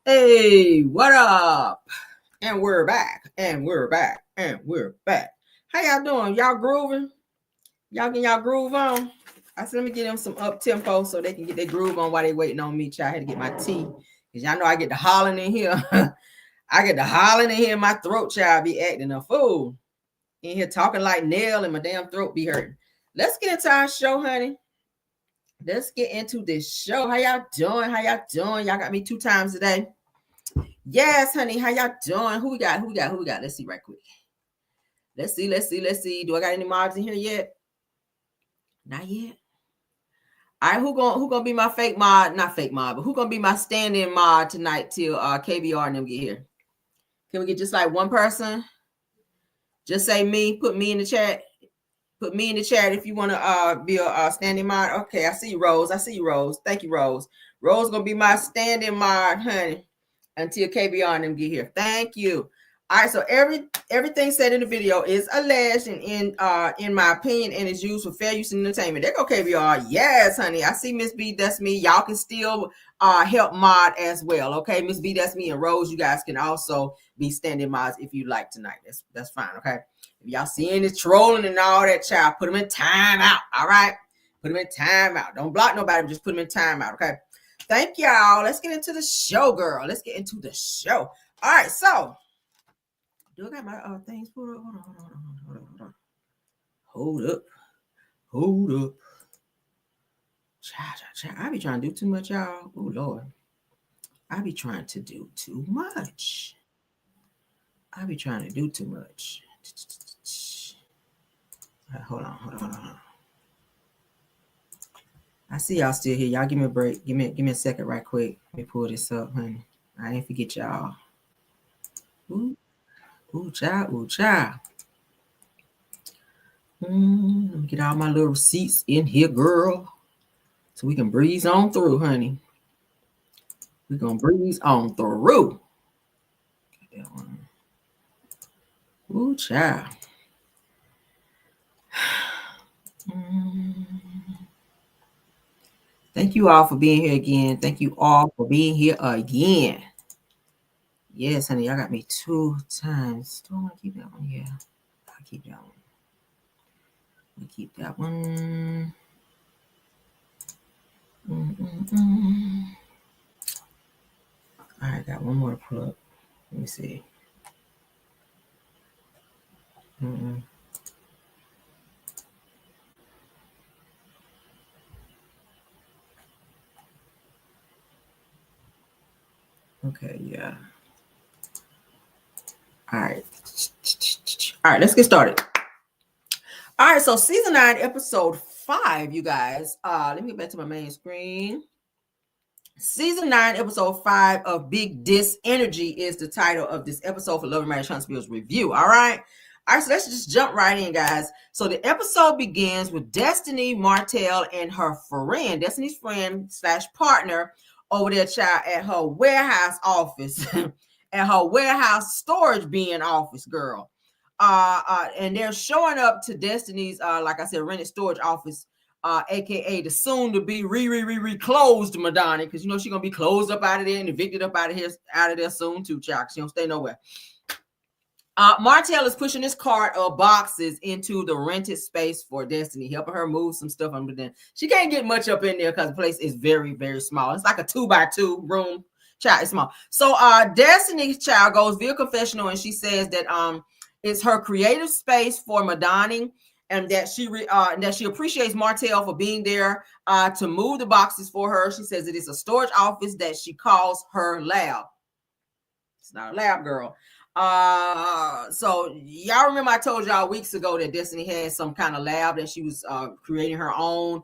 Hey, what up? And we're back. And we're back. And we're back. How y'all doing? Y'all grooving? Y'all getting y'all groove on? I said, let me get them some up tempo so they can get their groove on while they waiting on me. Child, I had to get my tea. Because y'all know I get the hollering in here. I get the hollering in here. My throat, child, be acting a fool. In here talking like Nell and my damn throat be hurting. Let's get into our show, honey. Let's get into this show. How y'all doing? How y'all doing? Y'all got me 2 times today. Yes, honey. How y'all doing? Who we got? Let's see right quick. Let's see. Do I got any mods in here yet? Not yet. All right, who gonna be my fake mod? Not fake mod, but who gonna be my stand-in mod tonight till KBR and them get here? Can we get just like one person? Just say me. Put me in the chat. Put me in the chat if you want to be a standing mod. Okay, I see you, Rose. Thank you, Rose. Rose gonna be my standing mod, honey, until KBR and them get here. Thank you. All right, so everything said in the video is alleged and in my opinion, and is used for fair use and entertainment. There go KBR. Yes, honey. I see Miss B. That's me. Y'all can still help mod as well. Okay, Miss B. That's me, and Rose. You guys can also be standing mods if you like tonight. That's fine. Okay. If y'all seeing this trolling and all that, child, put them in timeout. All right, put them in timeout. Don't block nobody. Just put them in timeout. Okay. Thank y'all. Let's get into the show, girl. Let's get into the show. All right, so do I got my things pulled up? Hold up. Child. I be trying to do too much, y'all. Oh, Lord. I be trying to do too much. Right, hold on. I see y'all still here. Y'all give me a break. Give me a second right quick. Let me pull this up, honey. I ain't forget y'all. Ooh, child. Let me get all my little receipts in here, girl. So we can breeze on through, honey. We're going to breeze on through. Get that one. Ooh, child. Thank you all for being here again. Yes, honey, y'all got me 2 times. Don't want to keep that one. Yeah, I'll keep that one. We keep that one. All right, got one more to pull up. Let me see. Okay, yeah. All right, let's get started. All right, so season 9, episode 5, you guys. Let me get back to my main screen. Season 9, episode 5 of Big Diss Energy is the title of this episode for Love and Marriage Huntsville's review. All right, so let's just jump right in, guys. So the episode begins with Destiny Martell and her friend, Destiny's friend / partner, over there, child, at her warehouse office, at her warehouse storage bin office, girl. And they're showing up to Destiny's, like I said, rented storage office, aka the soon to be closed Madonna, because you know she's gonna be closed up out of there and evicted up out of there soon too, child. She don't stay nowhere. Martell is pushing this cart of boxes into the rented space for Destiny, helping her move some stuff under there. She can't get much up in there because the place is very, very small. It's like a 2x2 room. Child, it's small. So Destiny's child goes via confessional, and she says that it's her creative space for Madonna, and that she appreciates Martell for being there to move the boxes for her. She says it is a storage office that she calls her lab. It's not a lab, girl. So y'all remember I told y'all weeks ago that Destiny had some kind of lab that she was creating her own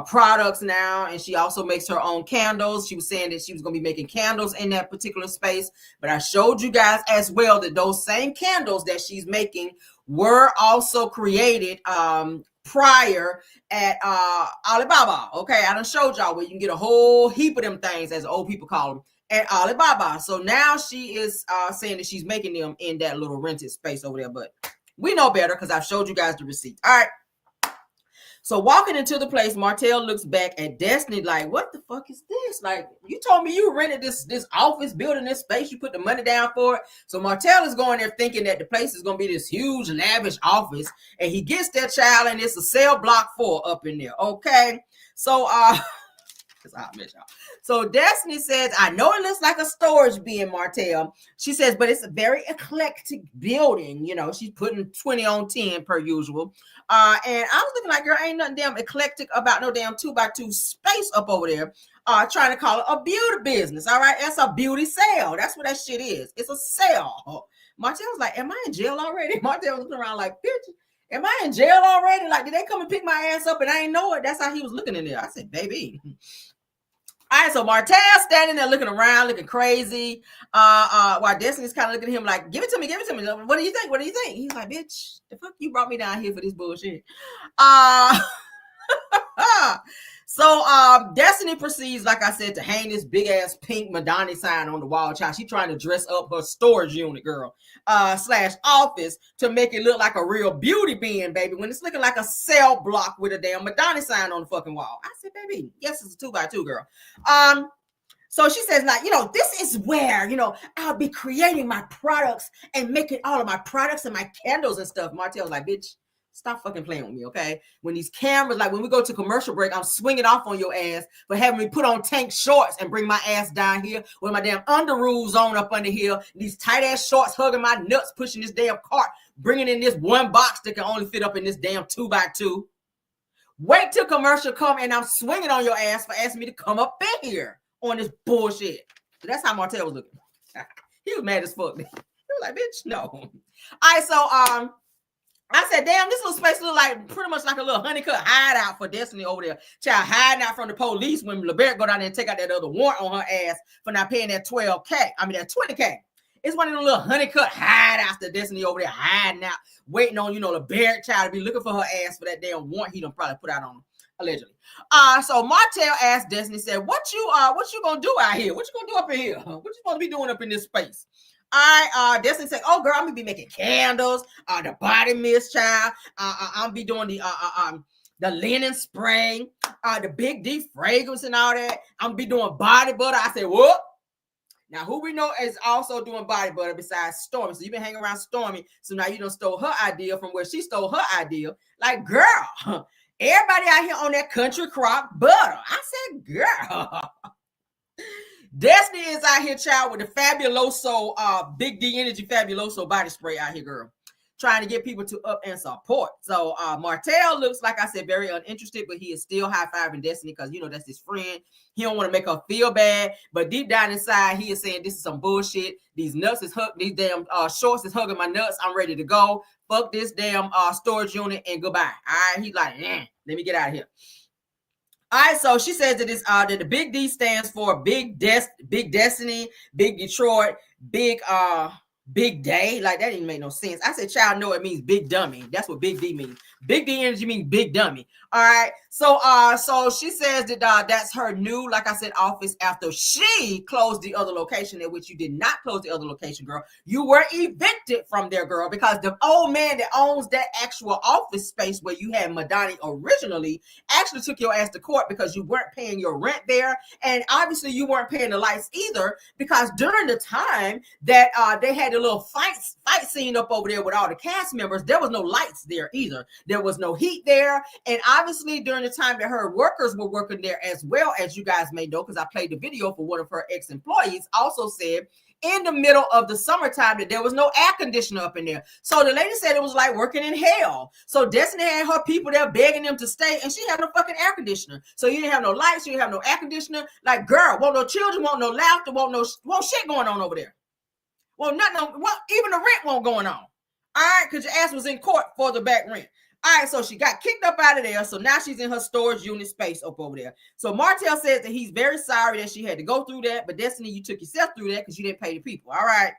products now, and she also makes her own candles. She was saying that she was going to be making candles in that particular space, but I showed you guys as well that those same candles that she's making were also created prior at Alibaba. Okay, I done showed y'all where you can get a whole heap of them things, as old people call them, at Alibaba. So now she is saying that she's making them in that little rented space over there, but we know better because I've showed you guys the receipt. All right. So walking into the place, Martell looks back at Destiny like, what the fuck is this? Like, you told me you rented this office building, this space, you put the money down for it. So Martell is going there thinking that the place is going to be this huge, lavish office. And he gets that child and it's a cell block 4 up in there. Okay. So, so Destiny says, I know it looks like a storage bin, Martell. She says, but it's a very eclectic building. You know, she's putting 20 on 10 per usual. And I was looking like, girl, ain't nothing damn eclectic about no damn 2x2 space up over there. Trying to call it a beauty business. All right. That's a beauty sale. That's what that shit is. It's a sale. Martell was like, am I in jail already? Martell was looking around like, bitch, am I in jail already? Like, did they come and pick my ass up and I ain't know it? That's how he was looking in there. I said, baby. All right, so Martell standing there looking around, looking crazy. While Destiny's kind of looking at him like, give it to me, give it to me. What do you think? What do you think? He's like, bitch, the fuck you brought me down here for this bullshit. So Destiny proceeds, like I said, to hang this big ass pink Madonna sign on the wall. Child, she trying to dress up her storage unit, girl, slash office to make it look like a real beauty bin, baby, when it's looking like a cell block with a damn Madonna sign on the fucking wall. I said, baby, yes, it's a 2x2, girl. So she says, like, you know, this is where, you know, I'll be creating my products and making all of my products and my candles and stuff. Martell's like, bitch, stop fucking playing with me, okay? When these cameras, like when we go to commercial break, I'm swinging off on your ass for having me put on tank shorts and bring my ass down here with my damn underoos on up under here. These tight ass shorts hugging my nuts, pushing this damn cart, bringing in this one box that can only fit up in this damn 2x2. Wait till commercial come and I'm swinging on your ass for asking me to come up in here on this bullshit. So that's how Martell was looking. He was mad as fuck. He was like, bitch, no. All right, so I said, damn, this little space look like pretty much like a little honeycut hideout for Destiny over there. Child hiding out from the police when LeBert go down there and take out that other warrant on her ass for not paying that $12K. I mean, that $20K. It's one of them little honeycut hideouts that Destiny over there hiding out, waiting on, you know, LeBert child to be looking for her ass for that damn warrant he done probably put out on her, allegedly. So Martell asked Destiny, said, what you gonna do out here? What you gonna do up in here? What you supposed to be doing up in this space? Destiny said, oh girl, I'm gonna be making candles, the body mist, child. I'm gonna be doing the linen spray, the big D fragrance and all that. I'm gonna be doing body butter. I said, what? Now, who we know is also doing body butter besides Stormy. So you've been hanging around Stormy. So now you done stole her idea from where she stole her idea. Like, girl, everybody out here on that country crock butter. I said, girl. Destiny is out here, child, with the Fabuloso, Big D Energy Fabuloso body spray out here, girl. Trying to get people to up and support. So Martell looks, like I said, very uninterested, but he is still high-fiving Destiny because, you know, that's his friend. He don't want to make her feel bad, but deep down inside, he is saying this is some bullshit. These nuts is these damn shorts is hugging my nuts. I'm ready to go. Fuck this damn storage unit and goodbye. All right, he's like, let me get out of here. All right, so she says that it's that the Big D stands for Big Destiny, Big Detroit, Big Day. Like, that didn't make no sense. I said, child, no, it means big dummy. That's what Big D means. Big D Energy means big dummy. All right. So she says that that's her new, like I said, office after she closed the other location, at which you did not close the other location, girl. You were evicted from there, girl, because the old man that owns that actual office space where you had Madonna originally actually took your ass to court because you weren't paying your rent there. And obviously you weren't paying the lights either, because during the time that they had a little fight scene up over there with all the cast members, there was no lights there either. There was no heat there. And obviously during the time that her workers were working there as well, as you guys may know, because I played the video for one of her ex-employees, also said in the middle of the summertime that there was no air conditioner up in there. So the lady said it was like working in hell. So Destiny had her people there begging them to stay, and she had no fucking air conditioner. So you didn't have no lights, you didn't have no air conditioner. Like, girl, want no children, want no laughter, want shit going on over there. Well, even the rent won't going on. All right, because your ass was in court for the back rent. All right, so she got kicked up out of there. So now she's in her storage unit space up over there. So Martell says that he's very sorry that she had to go through that. But Destiny, you took yourself through that because you didn't pay the people. All right.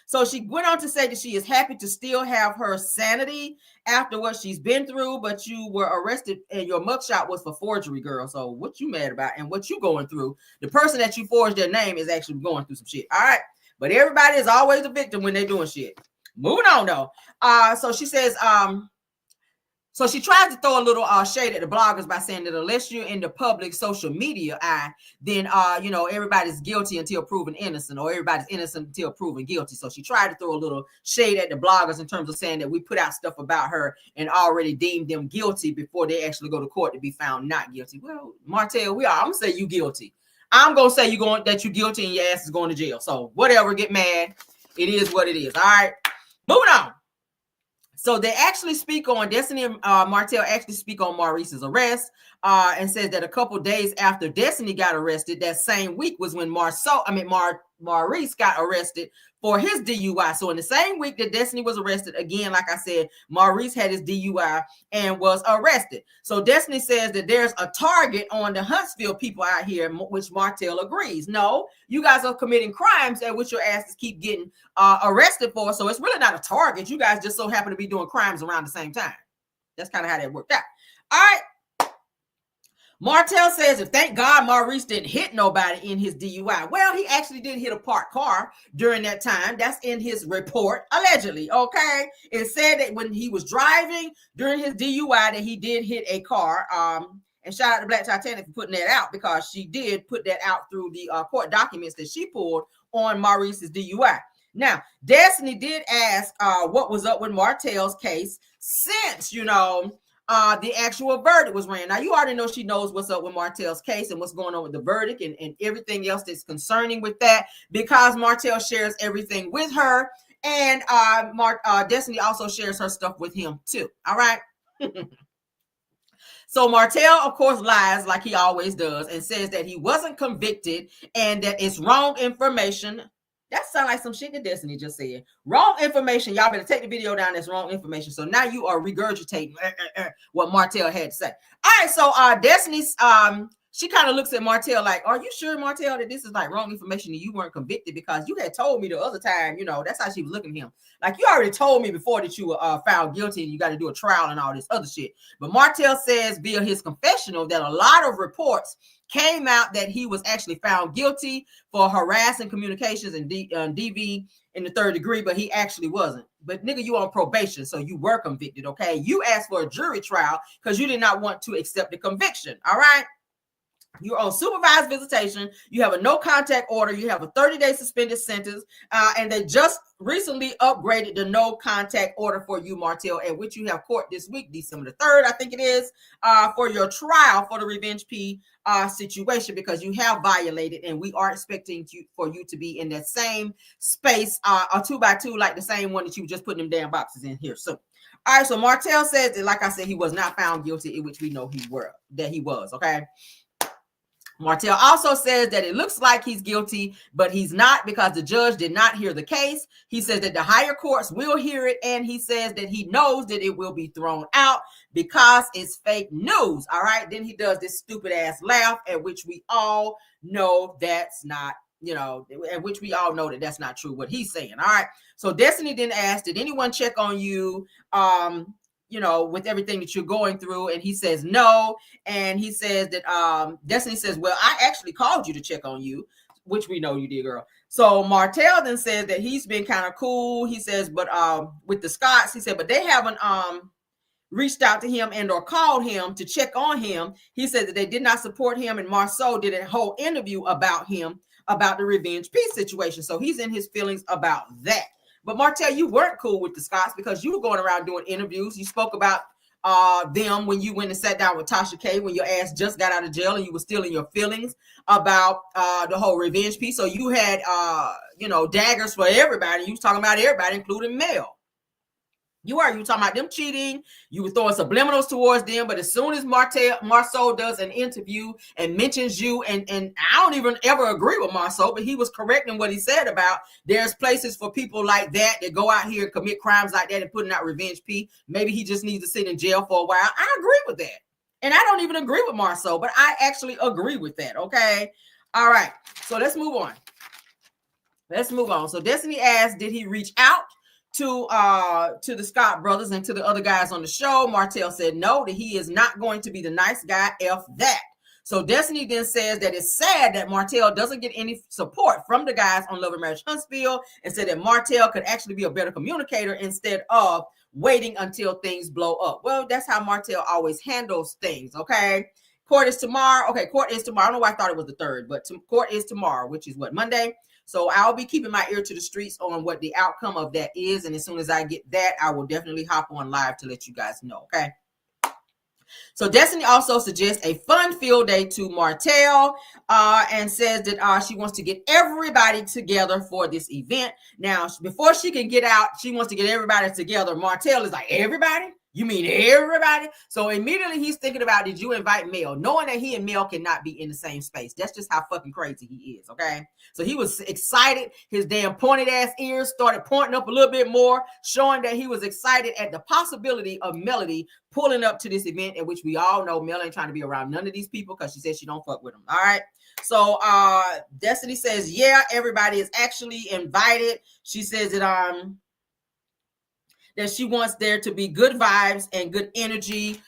So she went on to say that she is happy to still have her sanity after what she's been through. But you were arrested and your mugshot was for forgery, girl. So what you mad about and what you going through? The person that you forged their name is actually going through some shit. All right. But everybody is always a victim when they're doing shit. Moving on, though. So she says, So she tries to throw a little shade at the bloggers by saying that unless you're in the public social media eye, then everybody's guilty until proven innocent, or everybody's innocent until proven guilty. So she tried to throw a little shade at the bloggers in terms of saying that we put out stuff about her and already deemed them guilty before they actually go to court to be found not guilty. Well, Martell, I'm gonna say you guilty. I'm gonna say that you're guilty and your ass is going to jail. So whatever, get mad. It is what it is. All right, moving on. So they actually speak on Destiny and Martell actually speak on Maurice's arrest and says that a couple days after Destiny got arrested, that same week was when Maurice got arrested for his DUI. So in the same week that Destiny was arrested, again, like I said, Maurice had his DUI and was arrested. So Destiny says that there's a target on the Huntsville people out here, which Martell agrees. No, you guys are committing crimes at which your asses keep getting arrested for. So it's really not a target. You guys just so happen to be doing crimes around the same time. That's kind of how that worked out. All right. Martell says, if thank God Maurice didn't hit nobody in his DUI. Well, he actually did hit a parked car during that time. That's in his report, allegedly, okay? It said that when he was driving during his DUI that he did hit a car. And shout out to Black Titanic for putting that out, because she did put that out through the court documents that she pulled on Maurice's DUI. Now, Destiny did ask what was up with Martell's case since, the actual verdict was ran. Now, you already know she knows what's up with Martell's case and what's going on with the verdict and everything else that's concerning with that, because Martell shares everything with her, and Destiny also shares her stuff with him too. All right. So Martell, of course, lies like he always does and says that he wasn't convicted and that it's wrong information. That sounds like some shit that Destiny just said. Wrong information. Y'all better take the video down. That's wrong information. So now you are regurgitating what Martell had to say. All right. So Destiny's she kind of looks at Martell like, are you sure, Martell, that this is like wrong information and you weren't convicted? Because you had told me the other time, that's how she was looking at him. Like, you already told me before that you were found guilty and you got to do a trial and all this other shit. But Martell says via his confessional that a lot of reports came out that he was actually found guilty for harassing communications and DV in the third degree, but he actually wasn't. But nigga, you on probation, so you were convicted, okay? You asked for a jury trial because you did not want to accept the conviction, all right? You're on supervised visitation. You have a no contact order. You have a 30-day suspended sentence. And they just recently upgraded the no contact order for you, Martell, at which you have court this week, December the 3rd, I think it is, for your trial for the Revenge P situation, because you have violated, and we are expecting for you to be in that same space, a 2x2, like the same one that you just put them damn boxes in here. So, all right, so Martell says that, like I said, he was not found guilty, in which we know he was, okay? Martell also says that it looks like he's guilty, but he's not, because the judge did not hear the case. He says that the higher courts will hear it, and he says that he knows that it will be thrown out because it's fake news. All right. Then he does this stupid ass laugh, at which we all know that's not, at which we all know that that's not true what he's saying. All right. So Destiny then asked, did anyone check on you? With everything that you're going through? And he says no. And he says that Destiny says, well, I actually called you to check on you, which we know you did, girl. So Martell then says that he's been kind of cool. He says, but with the Scotts, he said, but they haven't reached out to him and or called him to check on him. He said that they did not support him, and Marsau did a whole interview about him, about the Revenge P situation. So he's in his feelings about that. But Martell, you weren't cool with the Scotts because you were going around doing interviews. You spoke about them when you went and sat down with Tasha K when your ass just got out of jail and you were still in your feelings about the whole Revenge piece. So you had, daggers for everybody. You was talking about everybody, including Mel. You were talking about them cheating. You were throwing subliminals towards them. But as soon as Marsau does an interview and mentions you, and I don't even ever agree with Marsau, but he was correct in what he said about there's places for people like that go out here and commit crimes like that and putting out Revenge P. Maybe he just needs to sit in jail for a while. I agree with that. And I don't even agree with Marsau, but I actually agree with that, okay? All right, so let's move on. So Destiny asked, did he reach out to the Scott brothers and to the other guys on the show? Martell said no, that he is not going to be the nice guy. F that. So Destiny then says that it's sad that Martell doesn't get any support from the guys on Love and Marriage Huntsville, and said that Martell could actually be a better communicator instead of waiting until things blow up. Well, that's how Martell always handles things, okay? Court is tomorrow. Okay, court is tomorrow. I don't know why I thought it was the 3rd, but court is tomorrow, which is what, Monday? So I'll be keeping my ear to the streets on what the outcome of that is. And as soon as I get that, I will definitely hop on live to let you guys know, okay? So Destiny also suggests a fun field day to Martell and says that she wants to get everybody together for this event. Now, before she can get out, she wants to get everybody together. Martell is like, everybody? You mean everybody? So immediately he's thinking about, did you invite Mel? Knowing that he and Mel cannot be in the same space. That's just how fucking crazy he is, okay? So he was excited. His damn pointed ass ears started pointing up a little bit more, showing that he was excited at the possibility of Melody pulling up to this event, in which we all know Mel ain't trying to be around none of these people because she says she don't fuck with them, all right? So Destiny says, yeah, everybody is actually invited. She says that she wants there to be good vibes and good energy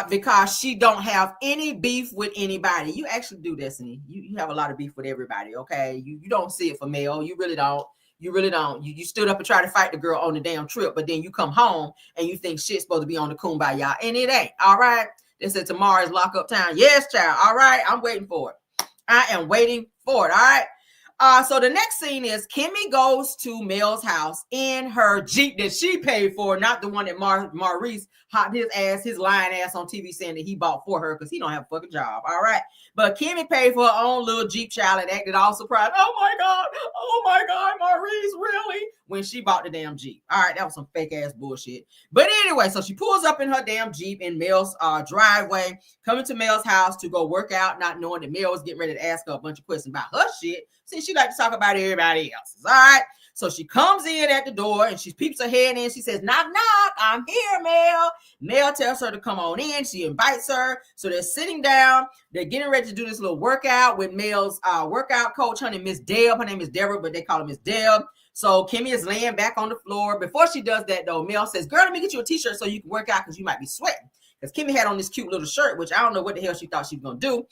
because she don't have any beef with anybody. You actually do, Destiny. You have a lot of beef with everybody, okay? You don't see it for Mel. You really don't. You really don't. You stood up and tried to fight the girl on the damn trip, but then you come home and you think shit's supposed to be on the kumbaya, and it ain't, all right? They said tomorrow is lockup time. Yes, child, all right? I'm waiting for it. I am waiting for it, all right? So the next scene is Kimmy goes to Mel's house in her Jeep that she paid for, not the one that Maurice hopped his lying ass on TV saying that he bought for her because he don't have a fucking job. All right. But Kimmy paid for her own little Jeep, child, and acted all surprised. Oh my God, Maurice, really? When she bought the damn Jeep. All right, that was some fake ass bullshit. But anyway, so she pulls up in her damn Jeep in Mel's driveway, coming to Mel's house to go work out, not knowing that Mel was getting ready to ask her a bunch of questions about her shit, since she likes to talk about everybody else's. All right. So she comes in at the door and she peeps her head in. She says, knock, knock, I'm here, Mel. Mel tells her to come on in. She invites her. So they're sitting down. They're getting ready to do this little workout with Mel's workout coach. Her name is Deb. Her name is Deborah, but they call her Miss Deb. So Kimmy is laying back on the floor. Before she does that, though, Mel says, girl, let me get you a t-shirt so you can work out because you might be sweating. Because Kimmy had on this cute little shirt, which I don't know what the hell she thought she was going to do.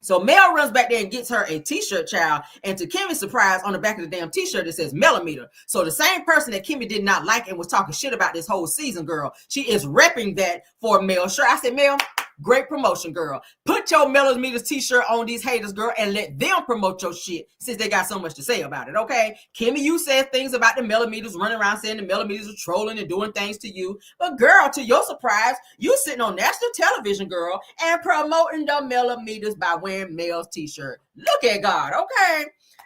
So Mel runs back there and gets her a t-shirt, child. And to Kimmy's surprise, on the back of the damn t-shirt, it says millimeter. So the same person that Kimmy did not like and was talking shit about this whole season, girl, she is repping that for Mel's shirt. I said, Mel, great promotion, girl. Put your millimeters t-shirt on these haters, girl, and let them promote your shit since they got so much to say about it, okay? Kimmy, you said things about the millimeters, running around saying the millimeters are trolling and doing things to you. But girl, to your surprise, you sitting on national television, girl, and promoting the millimeters by wearing Mel's t-shirt. Look at God, okay?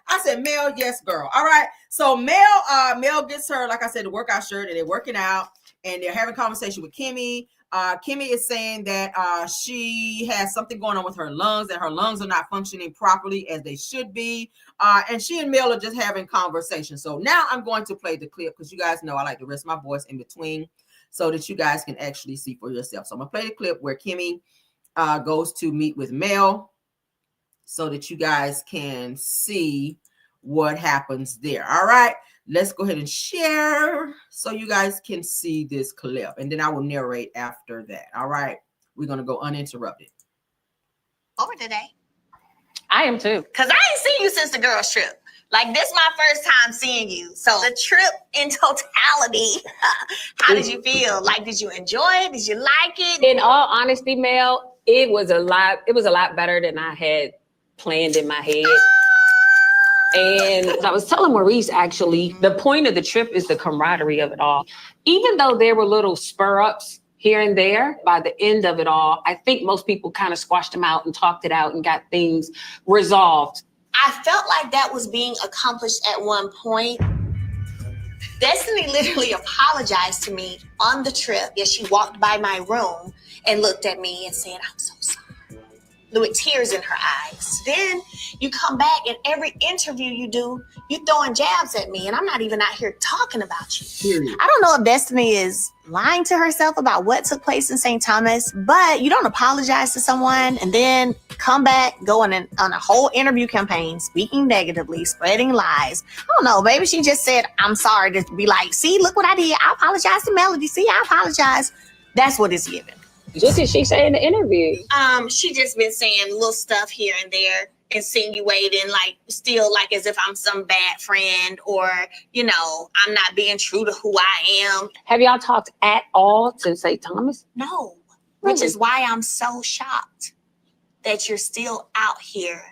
I said, Mel, yes, girl. All right. So Mel gets her, like I said, the workout shirt, and they're working out, and they're having a conversation with Kimmy. Kimmy is saying that she has something going on with her lungs, that her lungs are not functioning properly as they should be. And she and Mel are just having conversation. So now I'm going to play the clip because you guys know I like to rest my voice in between so that you guys can actually see for yourself. So I'm going to play the clip where Kimmy goes to meet with Mel so that you guys can see what happens there. All right. Let's go ahead and share so you guys can see this clip, and then I will narrate after that. All right. We're going to go uninterrupted. Over today. I am too. Because I ain't seen you since the girls' trip. Like, this is my first time seeing you. So the trip in totality, how did you feel? Like, did you enjoy it? Did you like it? In all honesty, Mel, it was a lot better than I had planned in my head. And I was telling Maurice, actually, the point of the trip is the camaraderie of it all. Even though there were little spur-ups here and there, by the end of it all, I think most people kind of squashed them out and talked it out and got things resolved. I felt like that was being accomplished at one point. Destiny literally apologized to me on the trip as she walked by my room and looked at me and said, I'm so sorry, with tears in her eyes. Then you come back and every interview you do, you throwing jabs at me, and I'm not even out here talking about you. Period. I don't know if Destiny is lying to herself about what took place in St. Thomas, but you don't apologize to someone and then come back, go on a whole interview campaign, speaking negatively, spreading lies. I don't know, maybe she just said, I'm sorry, to be like, see, look what I did. I apologize to Melody. See, I apologize. That's what it's given. What did she say in the interview? She just been saying little stuff here and there, insinuating like still like as if I'm some bad friend or, you know, I'm not being true to who I am. Have y'all talked at all since St. Thomas? No, Really? which is why I'm so shocked that you're still out here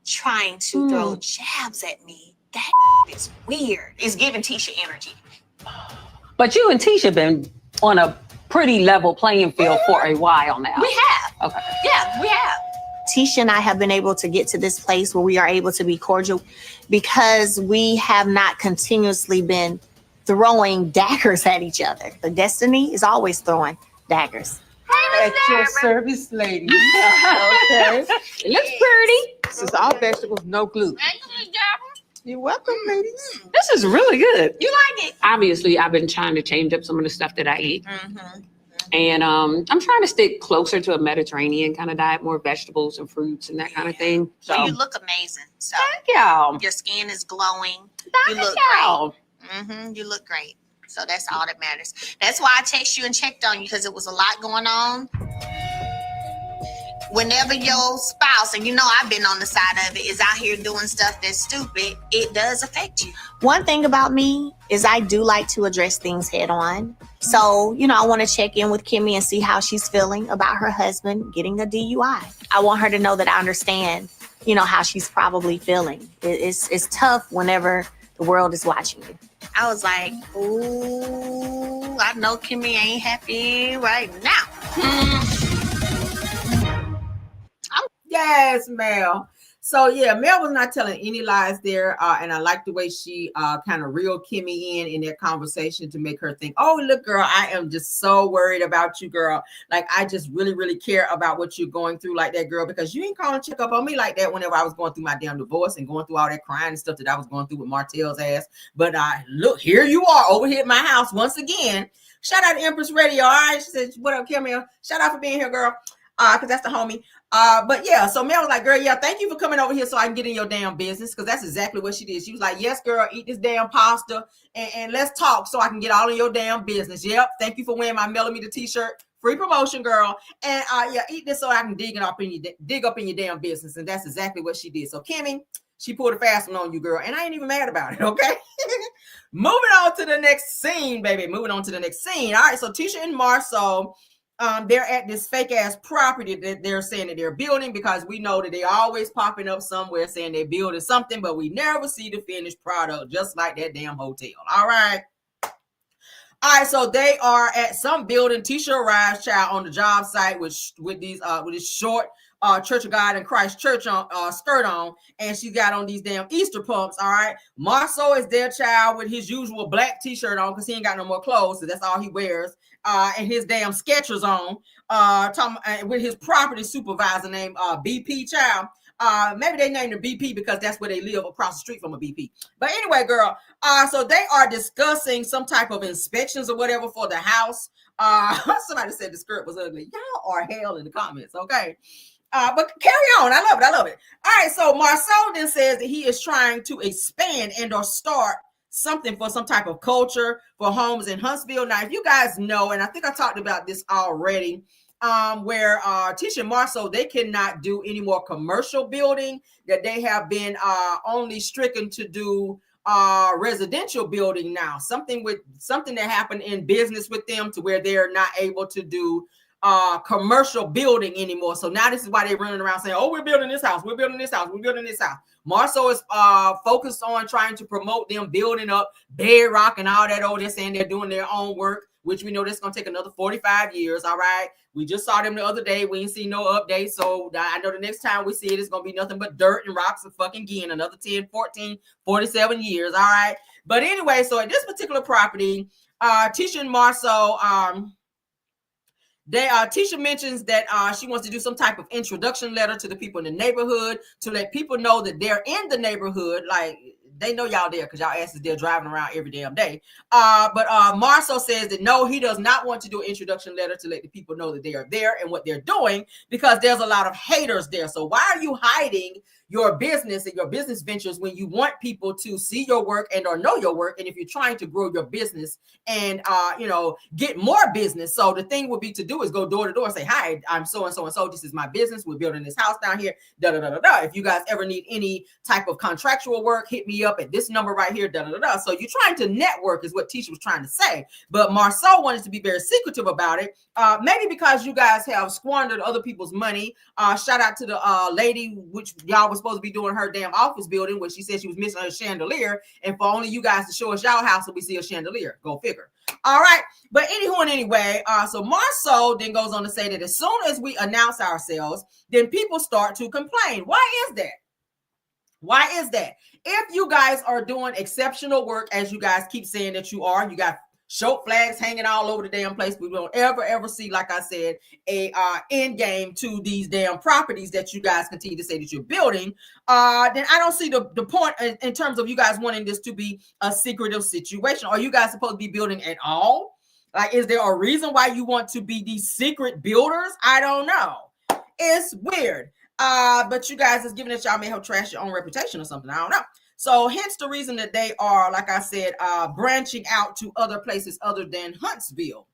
trying to throw jabs at me. That is weird. It's giving Tisha energy. But you and Tisha been on a pretty level playing field for a while now. We have. Okay. Yeah, we have. Tisha and I have been able to get to this place where we are able to be cordial because we have not continuously been throwing daggers at each other. The Destiny is always throwing daggers. At your service, lady. Okay. It looks pretty. This is all vegetables, no gluten. You're welcome, ladies. This is really good. You like it? Obviously, I've been trying to change up some of the stuff that I eat. And I'm trying to stick closer to a Mediterranean kind of diet, more vegetables and fruits and that kind of thing. So Well, you look amazing. So thank y'all. your skin is glowing. You Thank look y'all. great. You look great. So that's all that matters. That's why I texted you and checked on you because it was a lot going on. Whenever your spouse, and you know I've been on the side of it, is out here doing stuff that's stupid, it does affect you. One thing about me is I do like to address things head on. So, you know, I want to check in with Kimmy and see how she's feeling about her husband getting a DUI. I want her to know that I understand, you know, how she's probably feeling. It's tough whenever the world is watching you. I was like, ooh, I know Kimmy ain't happy right now. Yes, Mel. So yeah, Mel was not telling any lies there, and I like the way she kind of reeled Kimmy in that conversation to make her think, "Oh, look, girl, I am just so worried about you, girl. Like I just really, really care about what you're going through, like that, girl, because you ain't calling check up on me like that whenever I was going through my damn divorce and going through all that crying and stuff that I was going through with Martell's ass. But look, here you are over here at my house once again. Shout out to Empress Radio. All right, she said, "What up, Kimmy? Shout out for being here, girl." Because that's the homie. But yeah, so Mel was like, "Girl, yeah, thank you for coming over here so I can get in your damn business." Because that's exactly what she did. She was like, "Yes, girl, eat this damn pasta and let's talk so I can get all in your damn business." Yep, thank you for wearing my Melody the t-shirt. Free promotion, girl. And yeah, eat this so I can dig up in your damn business. And that's exactly what she did. So Kimmy, she pulled a fast one on you, girl. And I ain't even mad about it, okay? Moving on to the next scene, baby. Moving on to the next scene. All right, so Tisha and Marsau, they're at this fake ass property that they're saying that they're building, because we know that they're always popping up somewhere saying they're building something, but we never see the finished product, just like that damn hotel. All right. So they are at some building. Tisha arrives, child, on the job site with this short Church of God in Christ Church on skirt on, and she got on these damn Easter pumps. All right, Marsau is there, child, with his usual black t-shirt on because he ain't got no more clothes, so that's all he wears. And his damn Skechers on. With his property supervisor named BP, child. Maybe they named her BP because that's where they live, across the street from a BP. But anyway, girl, so they are discussing some type of inspections or whatever for the house. Somebody said the skirt was ugly. Y'all are hell in the comments, okay? But carry on. I love it. All right, so Marsau then says that he is trying to expand and or start something for some type of culture for homes in Huntsville. Now, if you guys know, and I think I talked about this already, where Tisha and Marsau, they cannot do any more commercial building, that they have been only stricken to do residential building now. Something that happened in business with them to where they're not able to do commercial building anymore. So now this is why they're running around saying, "Oh, we're building this house, we're building this house, we're building this house." Marsau is focused on trying to promote them building up bedrock and all that. Oh, they're saying they're doing their own work, which we know that's going to take another 45 years. All right. We just saw them the other day. We ain't seen no update. So I know the next time we see it, it's going to be nothing but dirt and rocks and fucking again, another 10, 14, 47 years. All right. But anyway, so at this particular property, Tisha and Marsau, Tisha mentions that she wants to do some type of introduction letter to the people in the neighborhood to let people know that they're in the neighborhood. Like, they know y'all there because y'all asses there driving around every damn day. But Marsau says that no, he does not want to do an introduction letter to let the people know that they are there and what they're doing, because there's a lot of haters there. So why are you hiding your business and your business ventures when you want people to see your work and or know your work, and if you're trying to grow your business and get more business. So the thing would be to do is go door to door and say, hi, I'm so and so and so, this is my business, we're building this house down here, da da da da da. If you guys ever need any type of contractual work, hit me up at this number right here, da da da da. So you're trying to network is what Tisha was trying to say, but Marsau wanted to be very secretive about it, maybe because you guys have squandered other people's money. Shout out to the lady, which y'all was supposed to be doing her damn office building, where she said she was missing her chandelier, and for only you guys to show us y'all house so we see a chandelier. Go figure. All right, but anywho and anyway, so Marsau then goes on to say that as soon as we announce ourselves, then people start to complain. Why is that? Why is that? If you guys are doing exceptional work, as you guys keep saying that you are, you got show flags hanging all over the damn place. We don't ever see, like I said, a end game to these damn properties that you guys continue to say that you're building. Then I don't see the point in terms of you guys wanting this to be a secretive situation. Are you guys supposed to be building at all? Like, is there a reason why you want to be these secret builders? I don't know. It's weird. But you guys is giving it, y'all may have trashed your own reputation or something. I don't know. So hence the reason that they are, like I said, branching out to other places other than Huntsville.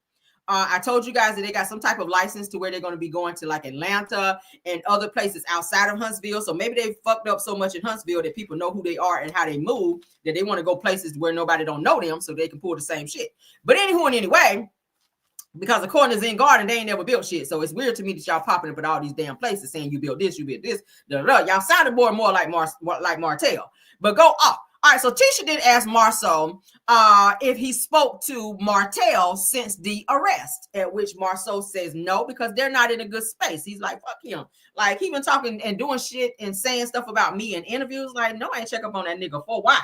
I told you guys that they got some type of license to where they're going to be going to like Atlanta and other places outside of Huntsville. So maybe they fucked up so much in Huntsville that people know who they are and how they move, that they want to go places where nobody don't know them so they can pull the same shit. But anywho and anyway, because according to Zen Garden, they ain't never built shit. So it's weird to me that y'all popping up at all these damn places saying you built this, da, da, da. Y'all sounded more and more like Martell. But go off. All right, so Tisha did ask Marsau if he spoke to Martell since the arrest, at which Marsau says no, because they're not in a good space. He's like, fuck him. Like, he been talking and doing shit and saying stuff about me in interviews. Like, no, I ain't check up on that nigga for why.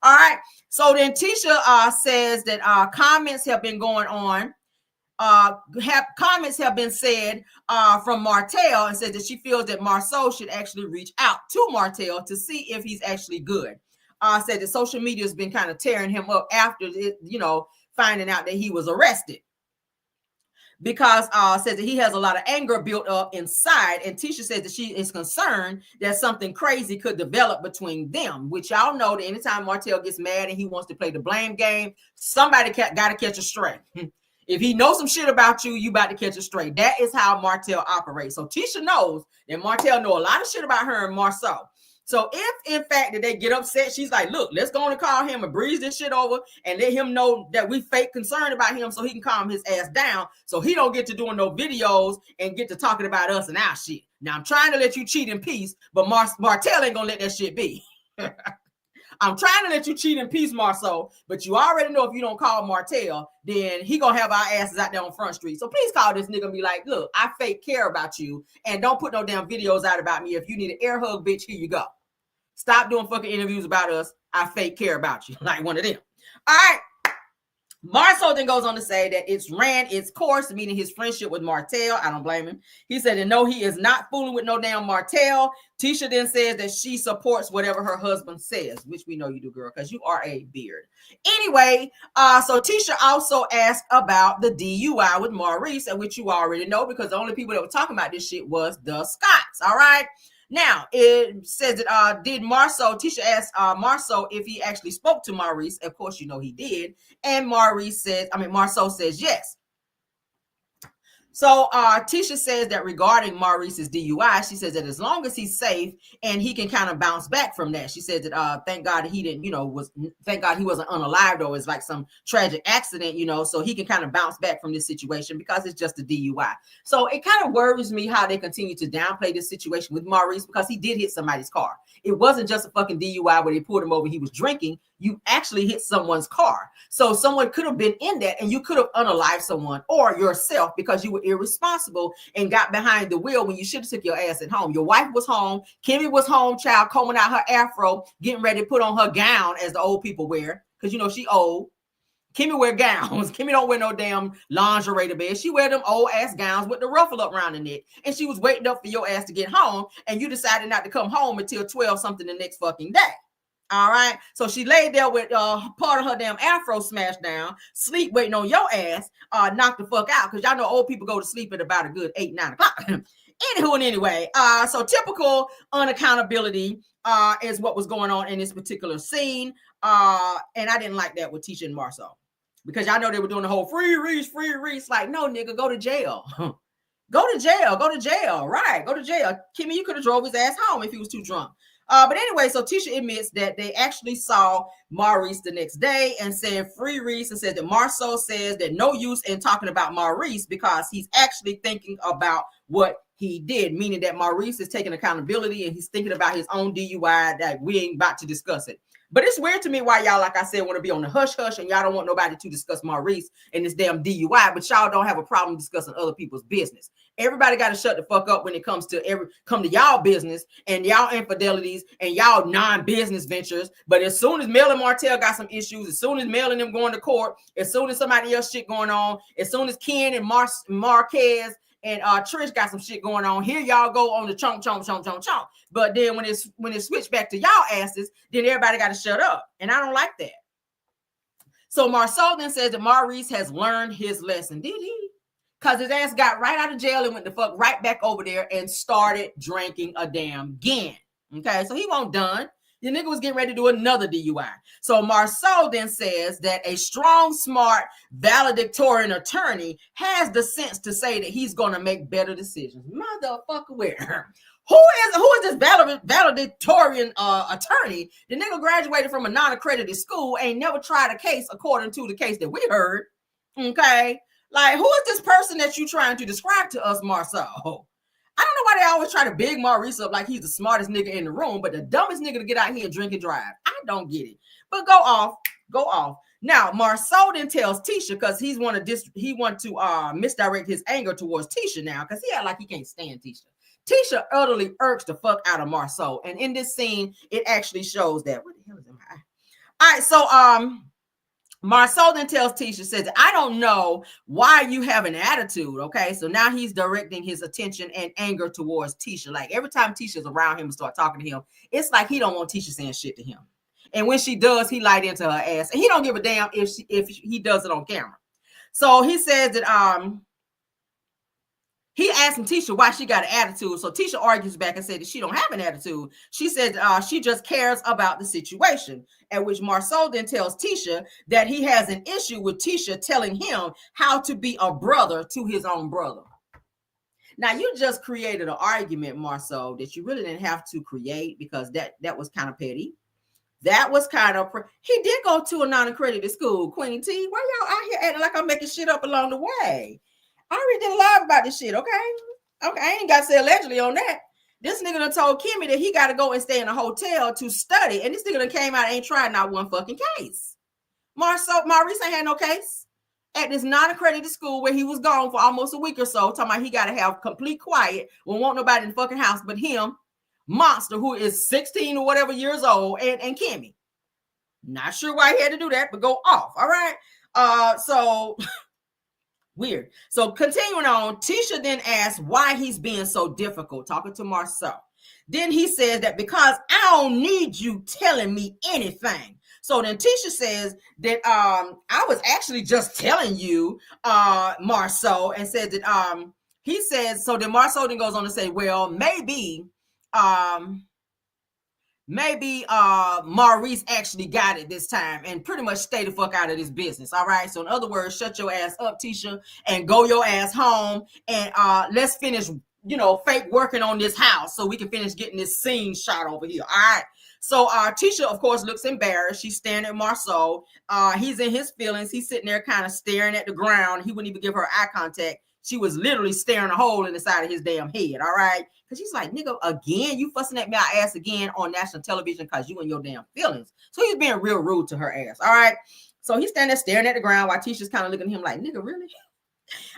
All right, so then Tisha says that comments have been going on. Comments have been said from Martell, and says that she feels that Marsau should actually reach out to Martell to see if he's actually good. Said that social media has been kind of tearing him up after it, finding out that he was arrested, because says that he has a lot of anger built up inside, and Tisha says that she is concerned that something crazy could develop between them, which y'all know that anytime Martell gets mad and he wants to play the blame game, somebody got to catch a stray. If he knows some shit about you, you about to catch a stray. That is how Martell operates. So Tisha knows that Martell know a lot of shit about her and Marsau. So if in fact that they get upset, she's like, look, let's go on and call him and breeze this shit over and let him know that we fake concerned about him so he can calm his ass down, so he don't get to doing no videos and get to talking about us and our shit. Now I'm trying to let you cheat in peace, but Martell ain't gonna let that shit be. I'm trying to let you cheat in peace, Marsau, but you already know if you don't call Martell, then he gonna have our asses out there on Front Street. So please call this nigga and be like, look, I fake care about you, and don't put no damn videos out about me. If you need an air hug, bitch, here you go. Stop doing fucking interviews about us. I fake care about you, like one of them. All right. Marsau then goes on to say that it's ran its course, meaning his friendship with Martell. I don't blame him. He said that no, he is not fooling with no damn Martell. Tisha then says that she supports whatever her husband says, which we know you do, girl, because you are a beard. Anyway, so Tisha also asked about the DUI with Maurice, and which you already know, because the only people that were talking about this shit was the Scotts. All right. Now, it says that did Marsau, Tisha asked Marsau if he actually spoke to Maurice. Of course, you know he did. And Marsau says yes. So Tisha says that regarding Maurice's DUI, she says that as long as he's safe and he can kind of bounce back from that, she said that thank God he didn't, thank God he wasn't unalived or it's like some tragic accident, so he can kind of bounce back from this situation because it's just a DUI. So it kind of worries me how they continue to downplay this situation with Maurice, because he did hit somebody's car. It wasn't just a fucking DUI where they pulled him over, he was drinking. You actually hit someone's car. So someone could have been in that and you could have unalived someone or yourself because you were irresponsible and got behind the wheel when you should have took your ass at home. Your wife was home. Kimmy was home, child, combing out her afro, getting ready to put on her gown as the old people wear, because she old. Kimmy wear gowns. Kimmy don't wear no damn lingerie to bed. She wear them old ass gowns with the ruffle up around the neck. And she was waiting up for your ass to get home, and you decided not to come home until 12 something the next fucking day. All right. So she laid there with part of her damn afro smashed down, sleep waiting on your ass, knocked the fuck out. Because y'all know old people go to sleep at about a good 8, 9 o'clock. Anywho and anyway, so typical unaccountability is what was going on in this particular scene. And I didn't like that with Tisha and Marsau. Because y'all know they were doing the whole free Reese. Like, no, nigga, go to jail. Go to jail. Right, go to jail. Kimmy, you could have drove his ass home if he was too drunk. But anyway, so Tisha admits that they actually saw Maurice the next day and said free Reese, and said that Marsau says that no use in talking about Maurice because he's actually thinking about what he did, meaning that Maurice is taking accountability and he's thinking about his own DUI that we ain't about to discuss it. But it's weird to me why y'all, like I said, want to be on the hush hush and y'all don't want nobody to discuss Maurice and this damn DUI, but y'all don't have a problem discussing other people's business. Everybody got to shut the fuck up when it comes to y'all business and y'all infidelities and y'all non-business ventures. But as soon as Mel and Martell got some issues, as soon as Mel and them going to court, as soon as somebody else shit going on, as soon as Ken and Marquez and Trish got some shit going on, here y'all go on the chomp. But then when it switched back to y'all asses, then everybody got to shut up. And I don't like that. So Marsau then says that Maurice has learned his lesson. Did he? Because his ass got right out of jail and went the fuck right back over there and started drinking a damn again. Okay, so he won't done. The nigga was getting ready to do another DUI. So Marsau then says that a strong, smart, valedictorian attorney has the sense to say that he's going to make better decisions. Motherfucker, where? Who is this valedictorian attorney? The nigga graduated from a non-accredited school, ain't never tried a case according to the case that we heard. Okay? Like, who is this person that you trying to describe to us, Marsau? I don't know why they always try to big Maurice up like he's the smartest nigga in the room, but the dumbest nigga to get out here and drink and drive. I don't get it. But go off. Now, Marsau then tells Tisha, because he want to misdirect his anger towards Tisha now, because he act like he can't stand Tisha. Tisha utterly irks the fuck out of Marsau. And in this scene, it actually shows that. What the hell is in my eye? All right, so Marsau then tells Tisha, says, I don't know why you have an attitude, okay? So now he's directing his attention and anger towards Tisha. Like, every time Tisha's around him and start talking to him, it's like he don't want Tisha saying shit to him. And when she does, he light into her ass. And he don't give a damn if he does it on camera. So he says that he asked Tisha why she got an attitude. So Tisha argues back and said that she don't have an attitude. She said she just cares about the situation. At which Marsau then tells Tisha that he has an issue with Tisha telling him how to be a brother to his own brother. Now, you just created an argument, Marsau, that you really didn't have to create, because that was kind of petty. That was kind of... He did go to a non-accredited school, Queen T. Why y'all out here acting like I'm making shit up along the way? I already did a live about this shit, okay? I ain't got to say allegedly on that. This nigga done told Kimmy that he got to go and stay in a hotel to study, and this nigga done came out and ain't tried not one fucking case. Maurice ain't had no case at this non-accredited school where he was gone for almost a week or so, talking about he got to have complete quiet, won't want nobody in the fucking house but him, Monster, who is 16 or whatever years old, and Kimmy. Not sure why he had to do that, but go off, all right? So... Weird. So continuing on, Tisha then asks why he's being so difficult, talking to Marsau. Then he says that because I don't need you telling me anything. So then Tisha says that I was actually just telling you, Marsau, and said that he says, so then Marsau then goes on to say, well, maybe Maurice actually got it this time and pretty much stay the fuck out of this business. All right. So in other words, shut your ass up, Tisha, and go your ass home. And let's finish, fake working on this house so we can finish getting this scene shot over here. All right. So Tisha, of course, looks embarrassed. She's staring at Marsau. He's in his feelings. He's sitting there kind of staring at the ground. He wouldn't even give her eye contact. She was literally staring a hole in the side of his damn head. All right. Because she's like, nigga, again, you fussing at my ass again on national television because you and your damn feelings. So he's being real rude to her ass. All right. So he's standing there staring at the ground while Tisha's kind of looking at him like, nigga, really?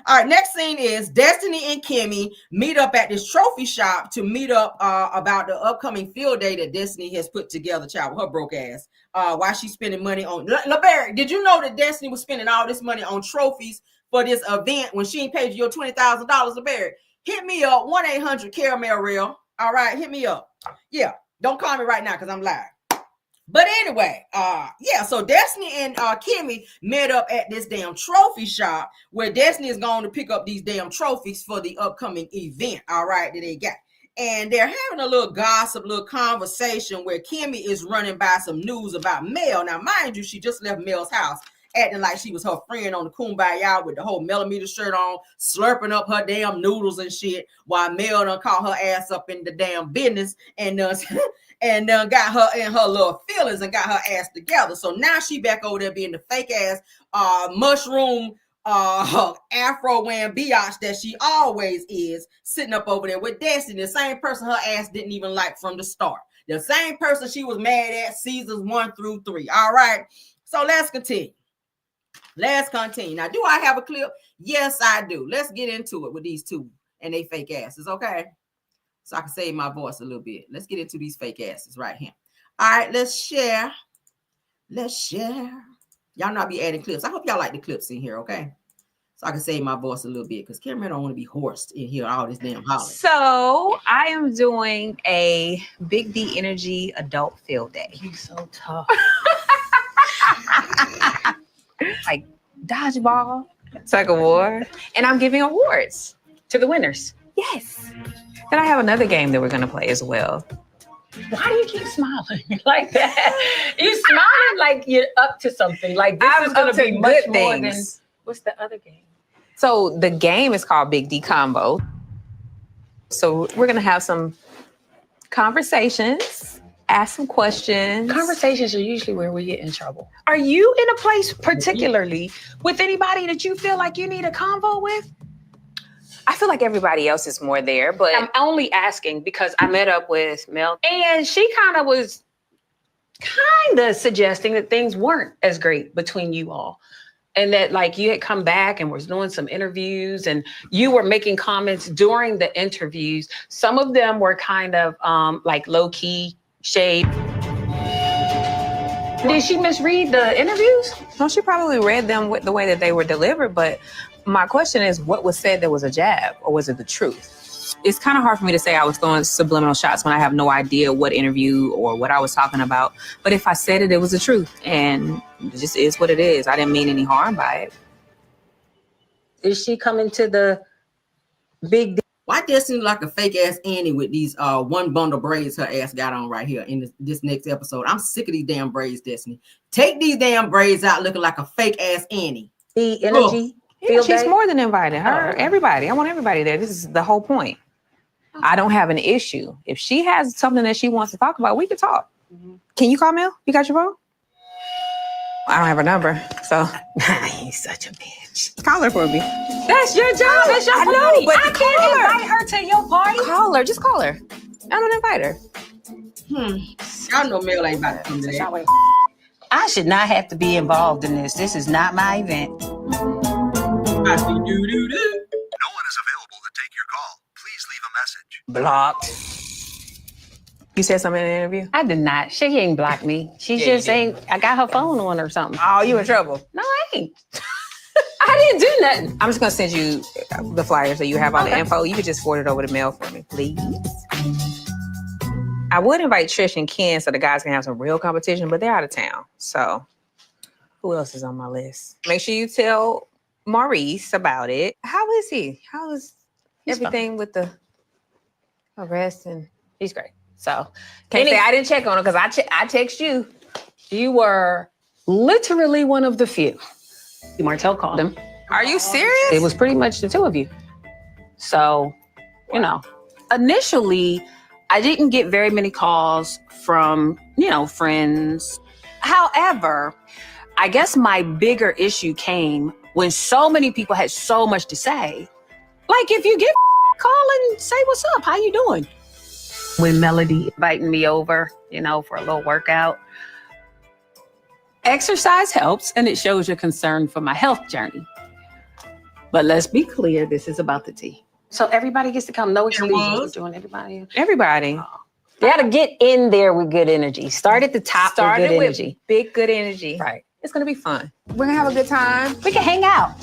All right. Next scene is Destiny and Kimmy meet up at this trophy shop to meet up about the upcoming field day that Destiny has put together, child, with her broke ass. While she's spending money on... LeBarry, did you know that Destiny was spending all this money on trophies for this event when she ain't paid you your $20,000, LeBarry? Hit me up, 1-800-Caramel Rail. All right, hit me up. Yeah, don't call me right now because I'm live. But anyway, yeah, so Destiny and Kimmy met up at this damn trophy shop where Destiny is going to pick up these damn trophies for the upcoming event, all right, that they got. And they're having a little gossip, little conversation where Kimmy is running by some news about Mel. Now, mind you, she just left Mel's house, acting like she was her friend on the Kumbaya with the whole millimeter shirt on, slurping up her damn noodles and shit, while Mel done caught her ass up in the damn business and and got her in her little feelings and got her ass together. So now she back over there being the fake ass mushroom afro wearing biatch that she always is, sitting up over there with Destiny, the same person her ass didn't even like from the start, the same person she was mad at seasons 1 through 3. All right, so let's continue. Now, do I have a clip? Yes, I do. Let's get into it with these two and they fake asses, okay? So I can save my voice a little bit. Let's get into these fake asses right here. All right, let's share. Y'all not be adding clips. I hope y'all like the clips in here, okay? So I can save my voice a little bit because Cameron don't want to be hoarse in here all this damn hollering. So I am doing a Big D Energy Adult Field Day. You so tough. Like dodgeball, tug of war, and I'm giving awards To the winners. Yes. Then I have another game that we're going to play as well. Why do you keep smiling like that? You smiling like you're up to something. Like this I'm is going up to to be much good more than things. what's the other game? So the game is called Big D Combo. So we're going to have some conversations, ask some questions. Conversations are usually where we get in trouble. Are you in a place particularly with anybody that you feel like you need a convo with? I feel like everybody else is more there, but I'm only asking because I met up with Mel and she was suggesting that things weren't as great between you all. And that like you had come back and was doing some interviews and you were making comments during the interviews. Some of them were kind of like low key shade. Did she misread the interviews? no, she probably read them with the way that they were delivered. But my question is, what was said that was a jab, or was it the truth? It's kind of hard for me to say I was throwing subliminal shots when I have no idea what interview or what I was talking about. But if I said it, it was the truth, and it just is what it is. I didn't mean any harm by it. Is she coming to the big? Why does seem like a fake ass Annie with these one bundle braids her ass got on right here in this next episode? I'm sick of these damn braids, Destiny. Take these damn braids out looking like a fake ass Annie. The energy. Yeah, she's more than invited. Everybody. I want everybody there. This is the whole point. I don't have an issue. If she has something that she wants to talk about, we can talk. Mm-hmm. Can you call Mel? You got your phone? I don't have her number, so He's such a bitch. call her for me. That's your job. That's your I party. know, but I can't invite her to your party. Call her. Just call her. I don't invite her. Y'all know Mel ain't about to come to that. I should not have to be involved in this. This is not my event. No one is available to take your call. Please leave a message. Blocked. You said something in the interview? I did not. She ain't blocked me. She just ain't. I got her phone on or something. Oh, you in trouble. No, I ain't. I didn't do nothing. I'm just going to send you the flyers that you have on the info. You could just forward it over to Mel for me, please. I would invite Trish and Ken so the guys can have some real competition, but they're out of town. So who else is on my list? Make sure you tell Maurice about it. How is he? How is everything with the arrest? And He's great. So can't say I didn't check on him because I text you. You were literally one of the few. Martell called him. Are you serious? It was pretty much the two of you. So, you know, initially, I didn't get very many calls from, friends. However, I guess my bigger issue came when so many people had so much to say. Like, if you get call and say, what's up? How you doing? When Melody inviting me over, for a little workout. Exercise helps, and it shows your concern for my health journey. But let's be clear, this is about the tea. So everybody gets to come. No exclusions. We're doing everybody. Everybody. They got to get in there with good energy. Start at the top with good energy. Big good energy. Right. It's going to be fun. We're going to have a good time. We can hang out.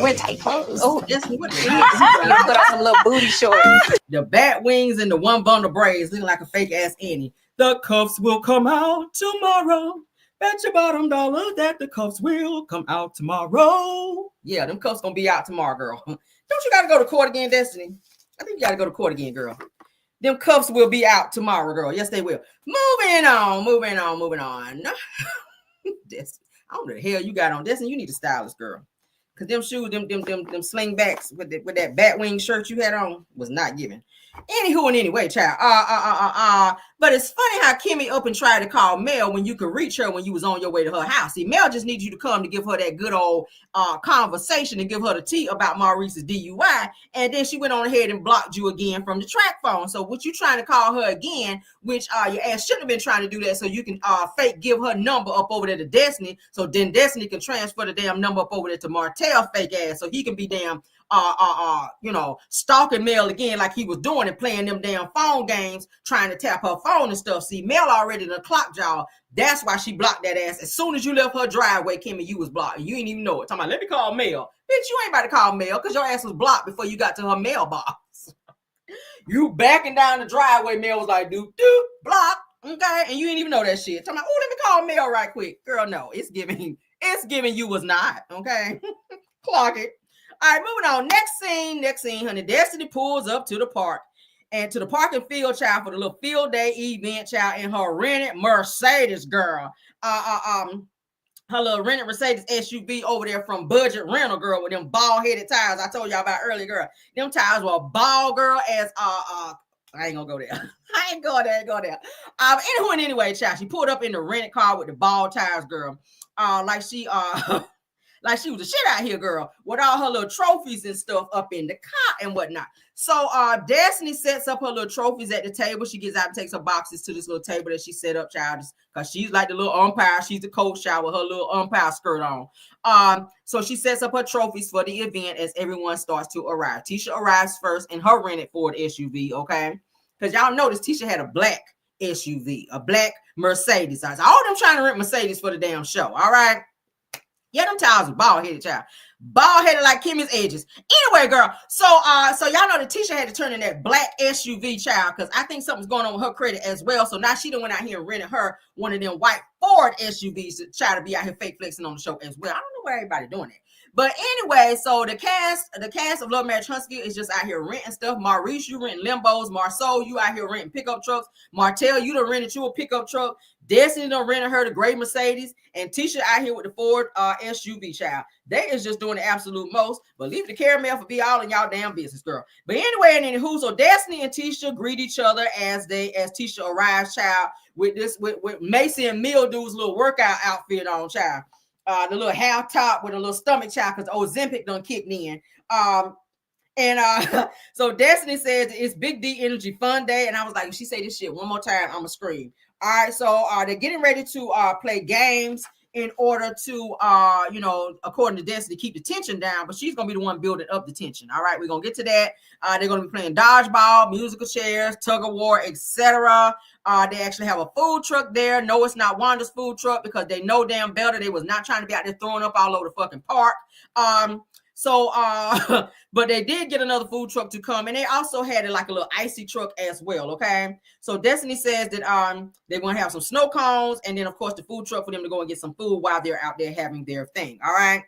Wear tight clothes. Oh, that's what it is. You put on some little booty shorts. The bat wings and the one bundle braids looking like a fake ass Annie. The cuffs will come out tomorrow. Bet your bottom dollar that the cuffs will come out tomorrow. Yeah, them cuffs gonna be out tomorrow, girl. Don't you gotta go to court again, Destiny? I think you gotta go to court again, girl. Them cuffs will be out tomorrow, girl. Yes, they will. Moving on. Destiny, I don't know the hell you got on. Destiny, you need a stylist, girl. Cause them shoes, them slingbacks with that bat wing shirt you had on was not giving. Anywho and anyway, child. But it's funny how Kimmy up and tried to call Mel when you could reach her when you was on your way to her house. See, Mel just needs you to come to give her that good old conversation and give her the tea about Maurice's DUI. And then she went on ahead and blocked you again from the track phone. So what you trying to call her again, which your ass shouldn't have been trying to do that so you can fake give her number up over there to Destiny. So then Destiny can transfer the damn number up over there to Martell fake ass so he can be damn stalking Mel again like he was doing and playing them damn phone games, trying to tap her phone and stuff. See, Mel already done clocked y'all. That's why she blocked that ass. As soon as you left her driveway, Kimmy, you was blocked. You ain't even know it. Talking about, let me call Mel. Bitch, you ain't about to call Mel because your ass was blocked before you got to her mailbox. You backing down the driveway, Mel was like, doop, block. Okay, and you didn't even know that shit. Talking about, oh, let me call Mel right quick. Girl, no, it's giving you was not. Okay, clock it. All right, moving on. Next scene, honey. Destiny pulls up to the park and to the parking field, child, for the little field day event, child, in her rented Mercedes, girl. Her little rented Mercedes SUV over there from Budget Rental, girl, with them bald-headed tires I told y'all about earlier, girl. Them tires were bald, girl, as I ain't gonna go there. I ain't going there. Anyway, child, she pulled up in the rented car with the bald tires, girl. Like she was a shit out here, girl, with all her little trophies and stuff up in the car and whatnot. So Destiny sets up her little trophies at the table. She gets out and takes her boxes to this little table that she set up, child, because she's like the little umpire. She's the coach, child, with her little umpire skirt on. So she sets up her trophies for the event as everyone starts to arrive. Tisha arrives first in her rented Ford SUV, okay? Because y'all notice Tisha had a black SUV, a black Mercedes. All them trying to rent Mercedes for the damn show, all right? Yeah, them tires are bald-headed, child. Bald-headed like Kimmy's edges. Anyway, girl, so y'all know that Tisha had to turn in that black SUV, child, because I think something's going on with her credit as well. So now she done went out here and rented her one of them white Ford SUVs to try to be out here fake flexing on the show as well. I don't know why everybody doing that. But anyway, so the cast of Love Marriage Huntsville is just out here renting stuff. Maurice, you renting Limbos. Marsau, you out here renting pickup trucks. Martell, you done rented you a pickup truck. Destiny done rented her the gray Mercedes. And Tisha out here with the Ford SUV, child. They is just doing the absolute most. But leave the caramel for be all in y'all damn business, girl. But anyway, and anywho, so Destiny and Tisha greet each other as Tisha arrives, child, with Macy and Mildew's little workout outfit on, child. The little half top with a little stomach, child, because Ozempic done kicked in. So Destiny says it's Big D Energy Fun Day. And I was like, if she say this shit one more time, I'm gonna scream. All right, so they're getting ready to play games in order to, according to Destiny, keep the tension down. But she's going to be the one building up the tension. All right, we're going to get to that. They're going to be playing dodgeball, musical chairs, tug of war, etc. They actually have a food truck there. No, it's not Wanda's food truck because they know damn better. They was not trying to be out there throwing up all over the fucking park. But they did get another food truck to come, and they also had like a little icy truck as well. Okay, so Destiny says that they're going to have some snow cones, and then of course the food truck for them to go and get some food while they're out there having their thing. All right.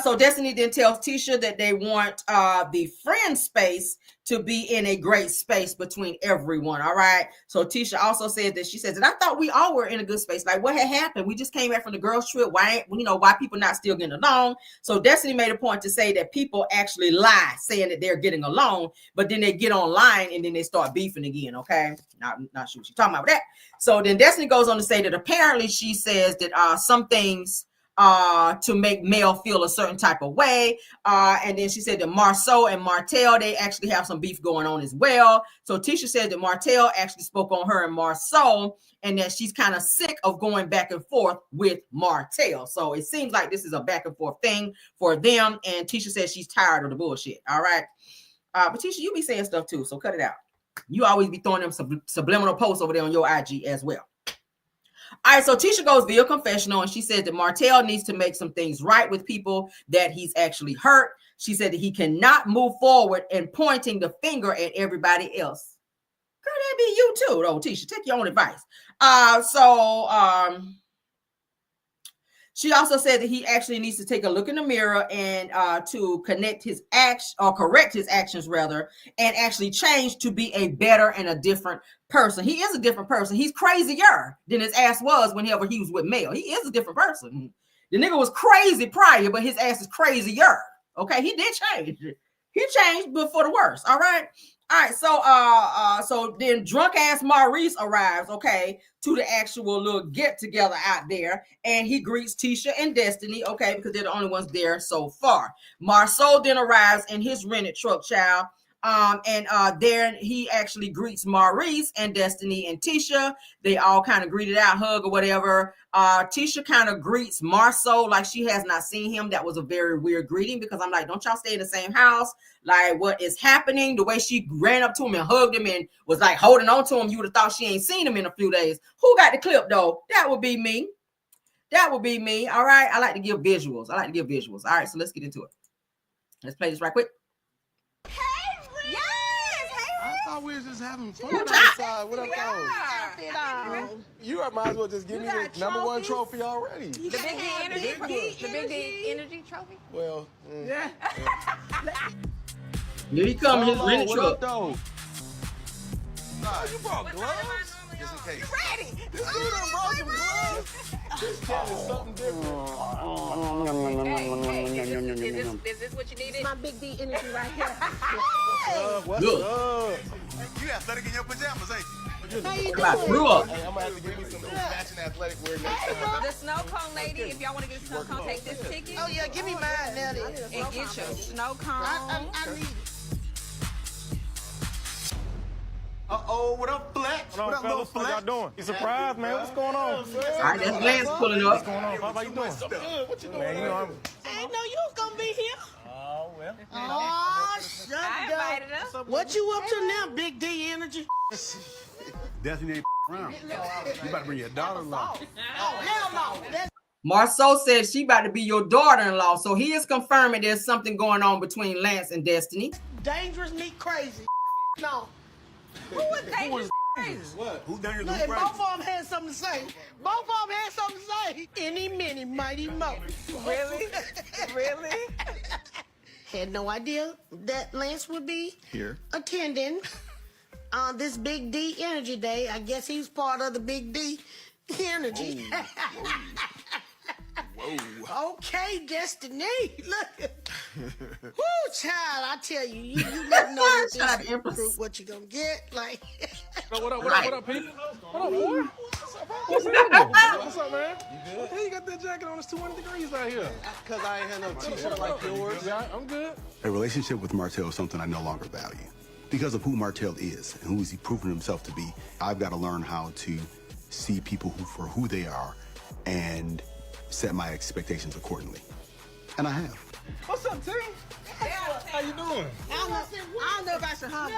So Destiny then tells Tisha that they want the friend space to be in a great space between everyone. All right. So Tisha also said that she says that I thought we all were in a good space. Like, what had happened? We just came back from the girls' trip. Why people not still getting along? So Destiny made a point to say that people actually lie, saying that they're getting along, but then they get online and then they start beefing again. Okay. Not sure what she's talking about with that. So then Destiny goes on to say that apparently she says that some things to make Mel feel a certain type of way. And then she said that Marsau and Martell, they actually have some beef going on as well. So Tisha said that Martell actually spoke on her and Marsau and that she's kind of sick of going back and forth with Martell. So it seems like this is a back and forth thing for them. And Tisha says she's tired of the bullshit. All right. But Tisha, you be saying stuff too, so cut it out. You always be throwing them subliminal posts over there on your IG as well. All right, so Tisha goes via confessional, and she said that Martell needs to make some things right with people that he's actually hurt. She said that he cannot move forward and pointing the finger at everybody else. Girl, may be you too, though, Tisha. Take your own advice. She also said that he actually needs to take a look in the mirror and to connect his actions, or correct his actions rather, and actually change to be a better and a different person. He is a different person. He's crazier than his ass was whenever he was with Mel. He is a different person. The nigga was crazy prior, but his ass is crazier. Okay, he did change. He changed, but for the worse. All right. So then drunk ass Maurice arrives, okay, to the actual little get together out there, and he greets Tisha and Destiny, okay, because they're the only ones there so far. Marsau then arrives in his rented truck, child. There he actually greets Maurice and Destiny and Tisha. They all kind of greeted out, hug or whatever. Tisha kind of greets Marsau like she has not seen him. That was a very weird greeting, because I'm like, don't y'all stay in the same house? Like, what is happening? The way she ran up to him and hugged him and was like holding on to him, you would have thought she ain't seen him in a few days. Who got the clip though? That would be me. All right. I like to give visuals. All right, so let's get into it. Let's play this right quick. I thought we was just having fun Good job. outside. What up, though? You might as well just give me the #1 trophy already. The Big D Energy, the Big D Energy trophy. Well, Yeah. Here he come in his rented what truck. up, though? Nah, you brought gloves? Just in case. Ready? You done brought some gloves? This cat is something different. Is this what you needed? My Big D Energy right here. What's Good. up? You athletic in your pajamas, ain't you? How you I doing? grew up. Hey, I'm gonna have to give me some matching athletic wear next time. The snow cone lady, if y'all want to get a snow cone, take this ticket Oh yeah, give me mine now then. and get your snow cone. I need it. Uh-oh, what up, Flex? What up, fellas? How y'all doing? You surprised, man? What's going on? All right, that's Lance pulling up. What's going on? How you doing? What you doing? Man, you know I didn't know you was gonna be here. Oh, well. Oh, shut I invited her. What you up to now, Big D Energy? Destiny ain't around. You about to bring your daughter-in-law. Oh, hell no. That's Marsau said she about to be your daughter-in-law, so he is confirming there's something going on between Lance and Destiny. dangerous, me crazy. No. Who was dangerous? What? Who done your Look, little and both of them had something to say. Both of them had something to say. Any, many, mighty mo. Really? Really? Had no idea that Lance would be Here. attending on this Big D Energy Day. I guess he's part of the Big D Energy. Whoa. Okay, Destiny. Look. Woo, child, I tell you, you never know with Shout out this to Empress. group what you gonna get. Like, What up, Right. what up, people? What up, boy? What's up, man? You good? Hey, you got that jacket on. It's 200 degrees out here. Because I ain't had no t-shirt like yours. Yeah, I'm good. A relationship with Martell is something I no longer value. Because of who Martell is and who is he proven himself to be, I've got to learn how to see people for who they are and set my expectations accordingly. And I have. What's up, team? How you doing? I don't know if I should hug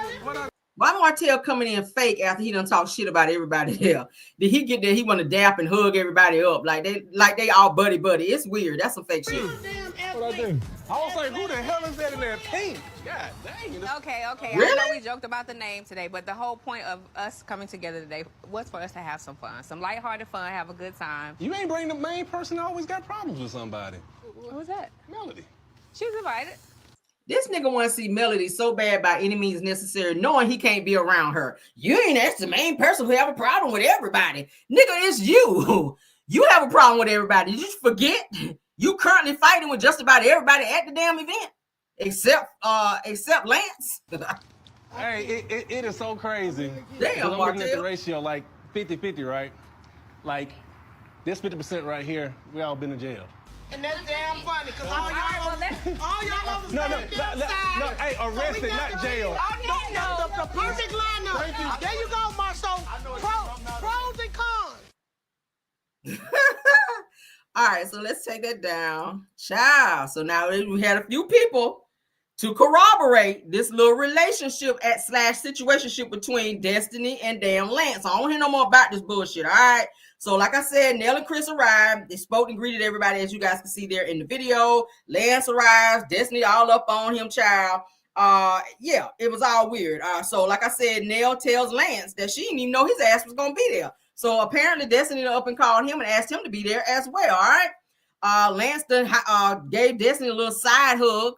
Why Martell coming in fake after he done talk shit about everybody there? Did he get there? He want to dap and hug everybody up like they all buddy. It's weird. That's some fake shit. What I do? I was like, who the hell is that in that pink? God dang. Okay. Really? I know we joked about the name today, but the whole point of us coming together today was for us to have some fun, some lighthearted fun, have a good time. You ain't bring the main person that always got problems with somebody. Who was that? Melody. She was invited. This nigga want to see Melody so bad by any means necessary, knowing he can't be around her. You ain't that's the main person who have a problem with everybody. Nigga, it's you. You have a problem with everybody. Did you forget? You currently fighting with just about everybody at the damn event, except Lance. Hey, it is so crazy. Damn, I'm looking at the Martell. ratio like 50-50, right? Like this 50% right here, we all been in jail. And that's damn funny, because all y'all on the No, hey, arrested, not jail. The perfect lineup. There you go, Marcel. Pros and cons. All right, so let's take that down. Ciao. So now we had a few people to corroborate this little relationship / situationship between Destiny and damn Lance. I don't hear no more about this bullshit. All right. So like I said, Nell and Chris arrived. They spoke and greeted everybody, as you guys can see there in the video. Lance arrives. Destiny all up on him, child. Yeah, it was all weird. So like I said, Nell tells Lance that she didn't even know his ass was gonna be there. So apparently Destiny up and called him and asked him to be there as well. All right. Lance gave Destiny a little side hug,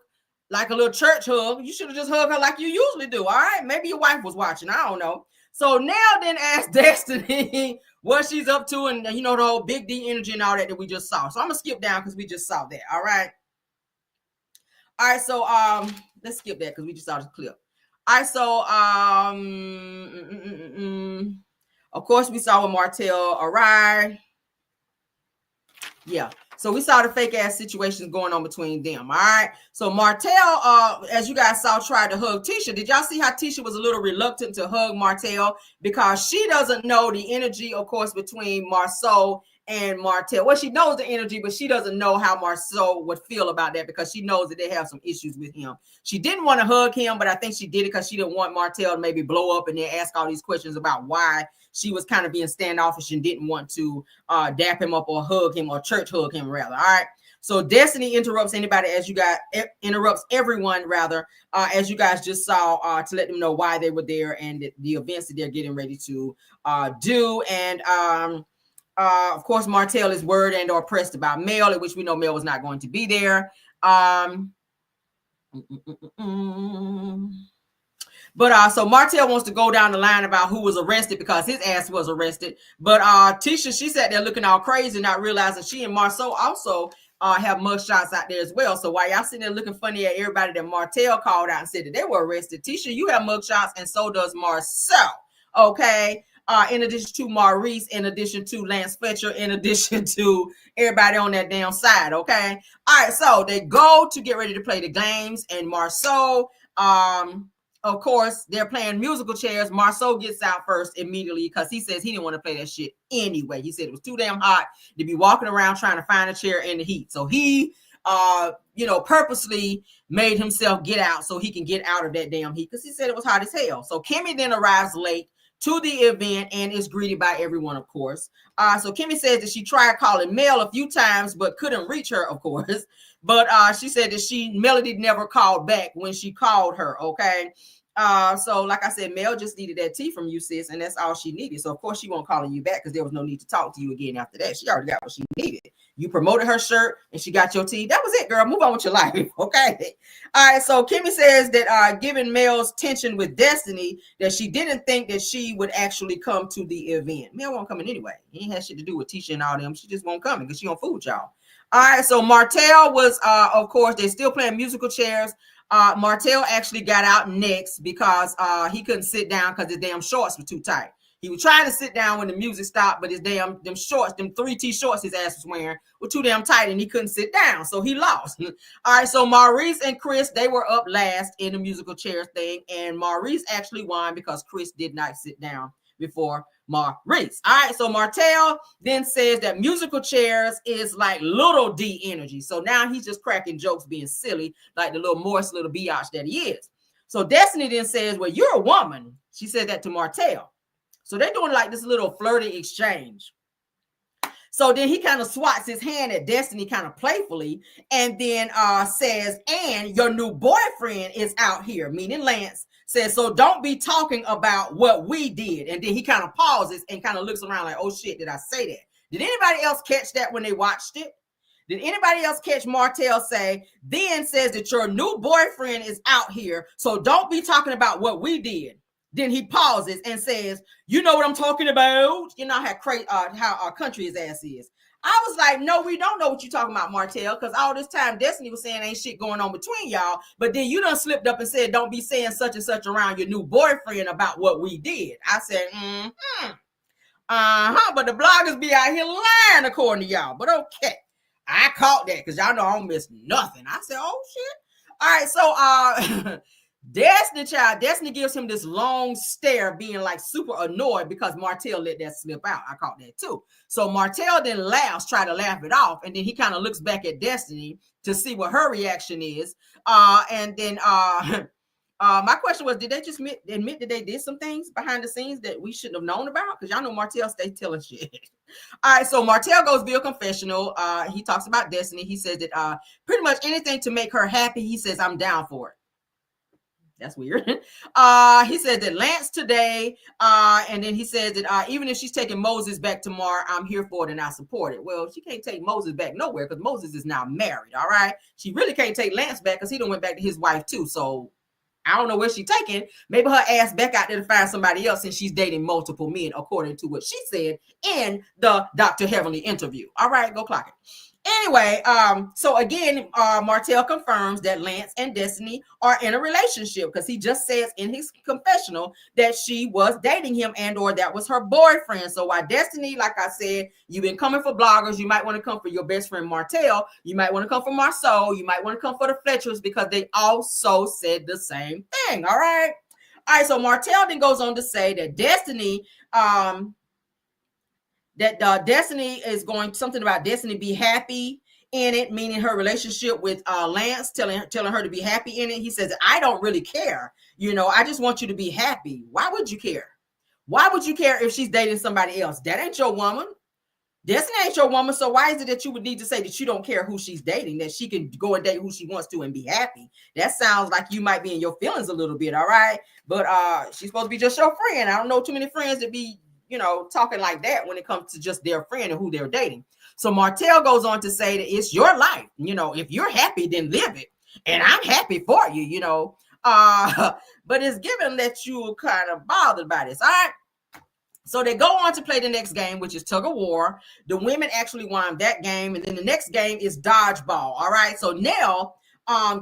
like a little church hug. You should have just hugged her like you usually do. All right. Maybe your wife was watching. I don't know. So Nell then asked Destiny what she's up to, and you know, the whole big D energy and all that we just saw. So I'm gonna skip down because we just saw that. All right. All right, so let's skip that because we just saw the clip. All right, so of course we saw when Martell arrived. Yeah, so we saw the fake ass situations going on between them. All right, so Martell, as you guys saw, tried to hug Tisha. Did y'all see how Tisha was a little reluctant to hug Martell because she doesn't know the energy, of course, between Marsau and Martell? Well, she knows the energy, but she doesn't know how Marsau would feel about that because she knows that they have some issues with him. She didn't want to hug him, but I think she did it because she didn't want Martell to maybe blow up and then ask all these questions about why she was kind of being standoffish and didn't want to dap him up or hug him or church hug him rather. All right. So Destiny interrupts anybody, as you guys interrupts everyone rather, as you guys just saw, to let them know why they were there and the events that they're getting ready to do. And of course, Martell is worried and or pressed about Mel, in which we know Mel was not going to be there. But so Martell wants to go down the line about who was arrested because his ass was arrested. But Tisha, she sat there looking all crazy, not realizing she and Marsau also have mugshots out there as well. So while y'all sitting there looking funny at everybody that Martell called out and said that they were arrested, Tisha, you have mugshots, and so does Marsau. Okay. In addition to Maurice, in addition to Lance Fletcher, in addition to everybody on that damn side. Okay. All right. So they go to get ready to play the games, and Marsau, of course, they're playing musical chairs. Marsau gets out first immediately because he says he didn't want to play that shit anyway. He said it was too damn hot to be walking around trying to find a chair in the heat. So he, purposely made himself get out so he can get out of that damn heat because he said it was hot as hell. So Kimmy then arrives late to the event and is greeted by everyone, of course. So Kimmy says that she tried calling Mel a few times but couldn't reach her, of course. But she said that Melody never called back when she called her, okay? So like I said, Mel just needed that tea from you, sis, and that's all she needed. So of course she won't calling you back because there was no need to talk to you again after that. She already got what she needed. You promoted her shirt and she got your tea. That was it, girl. Move on with your life, okay? All right, so Kimmy says that given Mel's tension with Destiny, that she didn't think that she would actually come to the event. Mel won't come in anyway. He ain't had shit to do with Tisha and all them. She just won't come because she don't fool y'all. All right, so Martell was, of course, they're still playing musical chairs. Martell actually got out next because he couldn't sit down because his damn shorts were too tight. He was trying to sit down when the music stopped, but his them shorts, them 3T shorts his ass was wearing were too damn tight and he couldn't sit down. So he lost. All right, so Maurice and Chris, they were up last in the musical chairs thing. And Maurice actually won because Chris did not sit down before Maurice. All right, so Martell then says that musical chairs is like little D energy. So now he's just cracking jokes, being silly, like the little Morris little biatch that he is. So Destiny then says, well, you're a woman. She said that to Martell. So they're doing like this little flirty exchange. So then he kind of swats his hand at Destiny kind of playfully and then says, and your new boyfriend is out here, meaning Lance. Says, so don't be talking about what we did. And then he kind of pauses and kind of looks around like, oh shit, did I say that? Did anybody else catch that when they watched it? Did anybody else catch Martell say, then says that your new boyfriend is out here, so don't be talking about what we did. Then he pauses and says, you know what I'm talking about? You know how country his ass is. I was like, no, we don't know what you're talking about, Martell, because all this time Destiny was saying ain't shit going on between y'all, but then you done slipped up and said, don't be saying such and such around your new boyfriend about what we did. I said, but the bloggers be out here lying according to y'all, but okay. I caught that because y'all know I don't miss nothing. I said, oh shit. All right, so Destiny gives him this long stare, being like super annoyed because Martell let that slip out. I caught that too. So Martell then laughs, try to laugh it off, and then he kind of looks back at Destiny to see what her reaction is. And then my question was, did they just admit that they did some things behind the scenes that we shouldn't have known about? Because y'all know Martell stay telling shit. All right, so Martell goes via confessional. He talks about Destiny. He says that pretty much anything to make her happy, he says, I'm down for it. That's weird. He said that Lance today, and then he said that even if she's taking Moses back tomorrow, I'm here for it and I support it. Well, she can't take Moses back nowhere because Moses is now married. All right. She really can't take Lance back because he done went back to his wife too. So I don't know where she's taking. Maybe her ass back out there to find somebody else since she's dating multiple men, according to what she said in the Dr. Heavenly interview. All right, go clock it. Anyway, so again, Martell confirms that Lance and Destiny are in a relationship because he just says in his confessional that she was dating him and or that was her boyfriend. So while Destiny, like I said, you've been coming for bloggers, you might want to come for your best friend Martell, you might want to come for Marsau, you might want to come for the Fletchers because they also said the same thing. All right. So Martell then goes on to say that Destiny, Destiny is going something about Destiny be happy in it, meaning her relationship with Lance, telling her to be happy in it. He says, I don't really care. I just want you to be happy. Why would you care? Why would you care if she's dating somebody else? That ain't your woman. Destiny ain't your woman. So why is it that you would need to say that you don't care who she's dating, that she can go and date who she wants to and be happy? That sounds like you might be in your feelings a little bit. All right. But she's supposed to be just your friend. I don't know too many friends that be talking like that when it comes to just their friend and who they're dating. So Martell goes on to say that it's your life. If you're happy, then live it. And I'm happy for you, but it's given that you're kind of bothered by this. All right. So they go on to play the next game, which is tug of war. The women actually won that game. And then the next game is dodgeball. All right. So Nell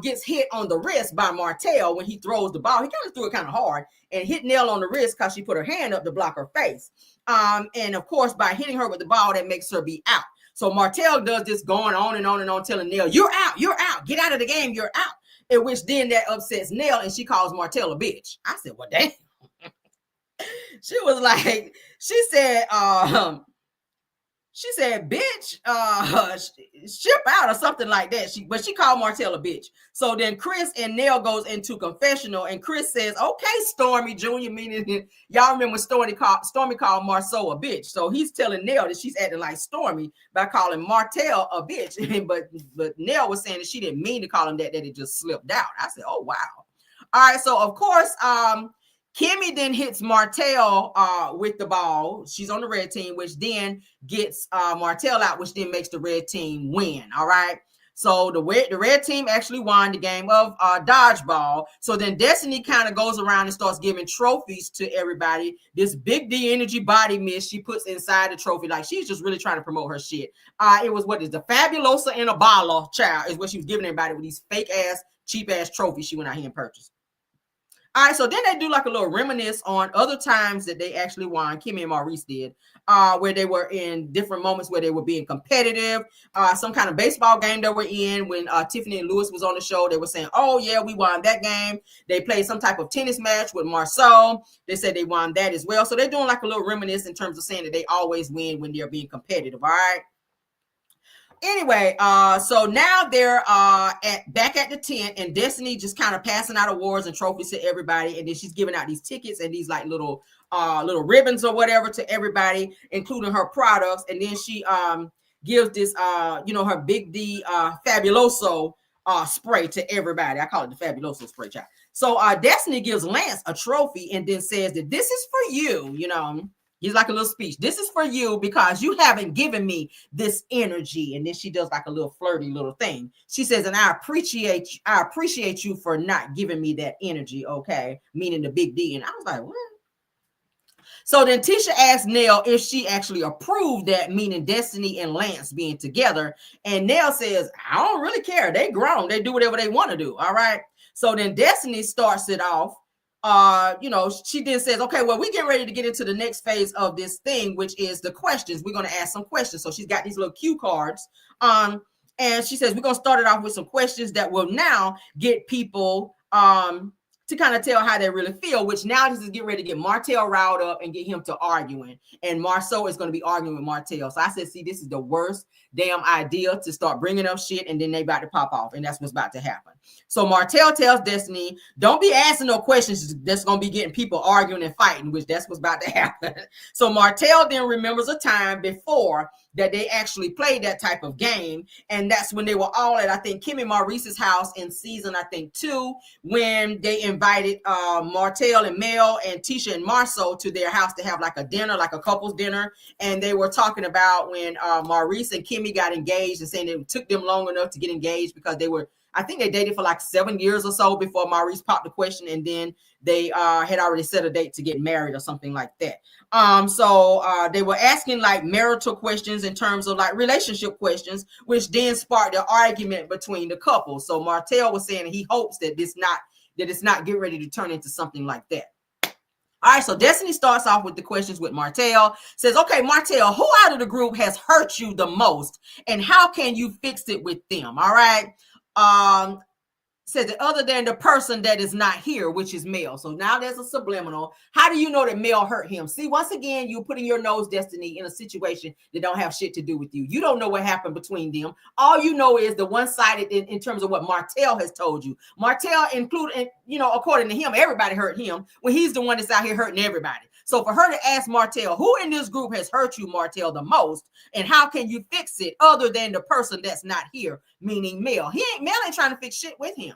gets hit on the wrist by Martell when he throws the ball. He kind of threw it kind of hard and hit Nell on the wrist because she put her hand up to block her face. And of course, by hitting her with the ball, that makes her be out. So Martell does this going on and on and on, telling Nell, you're out, get out of the game, you're out. In which then that upsets Nell and she calls Martell a bitch. I said, well, damn. She was like, she said, bitch, ship out or something like that. But she called Martell a bitch. So then Chris and Nell goes into confessional and Chris says, okay, Stormy Jr., meaning y'all remember when Stormy called Marsau a bitch. So he's telling Nell that she's acting like Stormy by calling Martell a bitch. but Nell was saying that she didn't mean to call him that it just slipped out. I said, oh, wow. All right. So of course, Kimmy then hits Martell with the ball. She's on the red team, which then gets Martell out, which then makes the red team win. All right. So the red team actually won the game of dodgeball. So then Destiny kind of goes around and starts giving trophies to everybody. This big D energy body mist she puts inside the trophy. Like she's just really trying to promote her shit. It was what is the Fabulosa in a bottle, child, is what she was giving everybody with these fake ass, cheap ass trophies she went out here and purchased. All right, so then they do like a little reminisce on other times that they actually won. Kimmy and Maurice did, where they were in different moments where they were being competitive. Some kind of baseball game they were in when Tiffany and Lewis was on the show. They were saying, oh, yeah, we won that game. They played some type of tennis match with Marsau. They said they won that as well. So they're doing like a little reminisce in terms of saying that they always win when they're being competitive, all right? Anyway, so now they're back at the tent and Destiny just kind of passing out awards and trophies to everybody, and then she's giving out these tickets and these like little ribbons or whatever to everybody, including her products. And then she gives this her Big D Fabuloso spray to everybody. I call it the Fabuloso spray, child. So Destiny gives Lance a trophy and then says that this is for you, He's like a little speech. This is for you because you haven't given me this energy. And then she does like a little flirty little thing. She says, and I appreciate you for not giving me that energy. Okay. Meaning the Big D. And I was like, what? So then Tisha asked Nell if she actually approved that, meaning Destiny and Lance being together. And Nell says, I don't really care. They grown. They do whatever they want to do. All right. So then Destiny starts it off. She then says, okay, well, we get ready to get into the next phase of this thing, which is the questions. We're going to ask some questions. So she's got these little cue cards. And she says, we're going to start it off with some questions that will now get people to kind of tell how they really feel, which now this is getting ready to get Martell riled up and get him to arguing. And Marsau is going to be arguing with Martell. So I said, see, this is the worst damn idea to start bringing up shit and then they about to pop off. And that's what's about to happen. So Martell tells Destiny, don't be asking no questions that's going to be getting people arguing and fighting, which that's what's about to happen. So Martell then remembers a time before that they actually played that type of game. And that's when they were all at, I think, Kimmy Maurice's house in season, 2, when they invited Martell and Mel and Tisha and Marsau to their house to have like a dinner, like a couple's dinner. And they were talking about when Maurice and Kimmy got engaged and saying it took them long enough to get engaged because I think they dated for like 7 years or so before Maurice popped the question, and then they had already set a date to get married or something like that. So they were asking like marital questions in terms of like relationship questions, which then sparked the argument between the couple. So Martell was saying he hopes that it's not getting ready to turn into something like that. All right, so Destiny starts off with the questions with Martell. Says, okay, Martell, who out of the group has hurt you the most, and how can you fix it with them? All right. Says that other than the person that is not here, which is Mel. So now there's a subliminal. How do you know that Mel hurt him? See, once again, you're putting your nose, Destiny, in a situation that don't have shit to do with you. You don't know what happened between them. All you know is the one-sided in terms of what Martell has told you. Martell included, according to him, everybody hurt him when he's the one that's out here hurting everybody. So for her to ask Martell, who in this group has hurt you, Martell, the most, and how can you fix it other than the person that's not here, meaning Mel? Mel ain't trying to fix shit with him.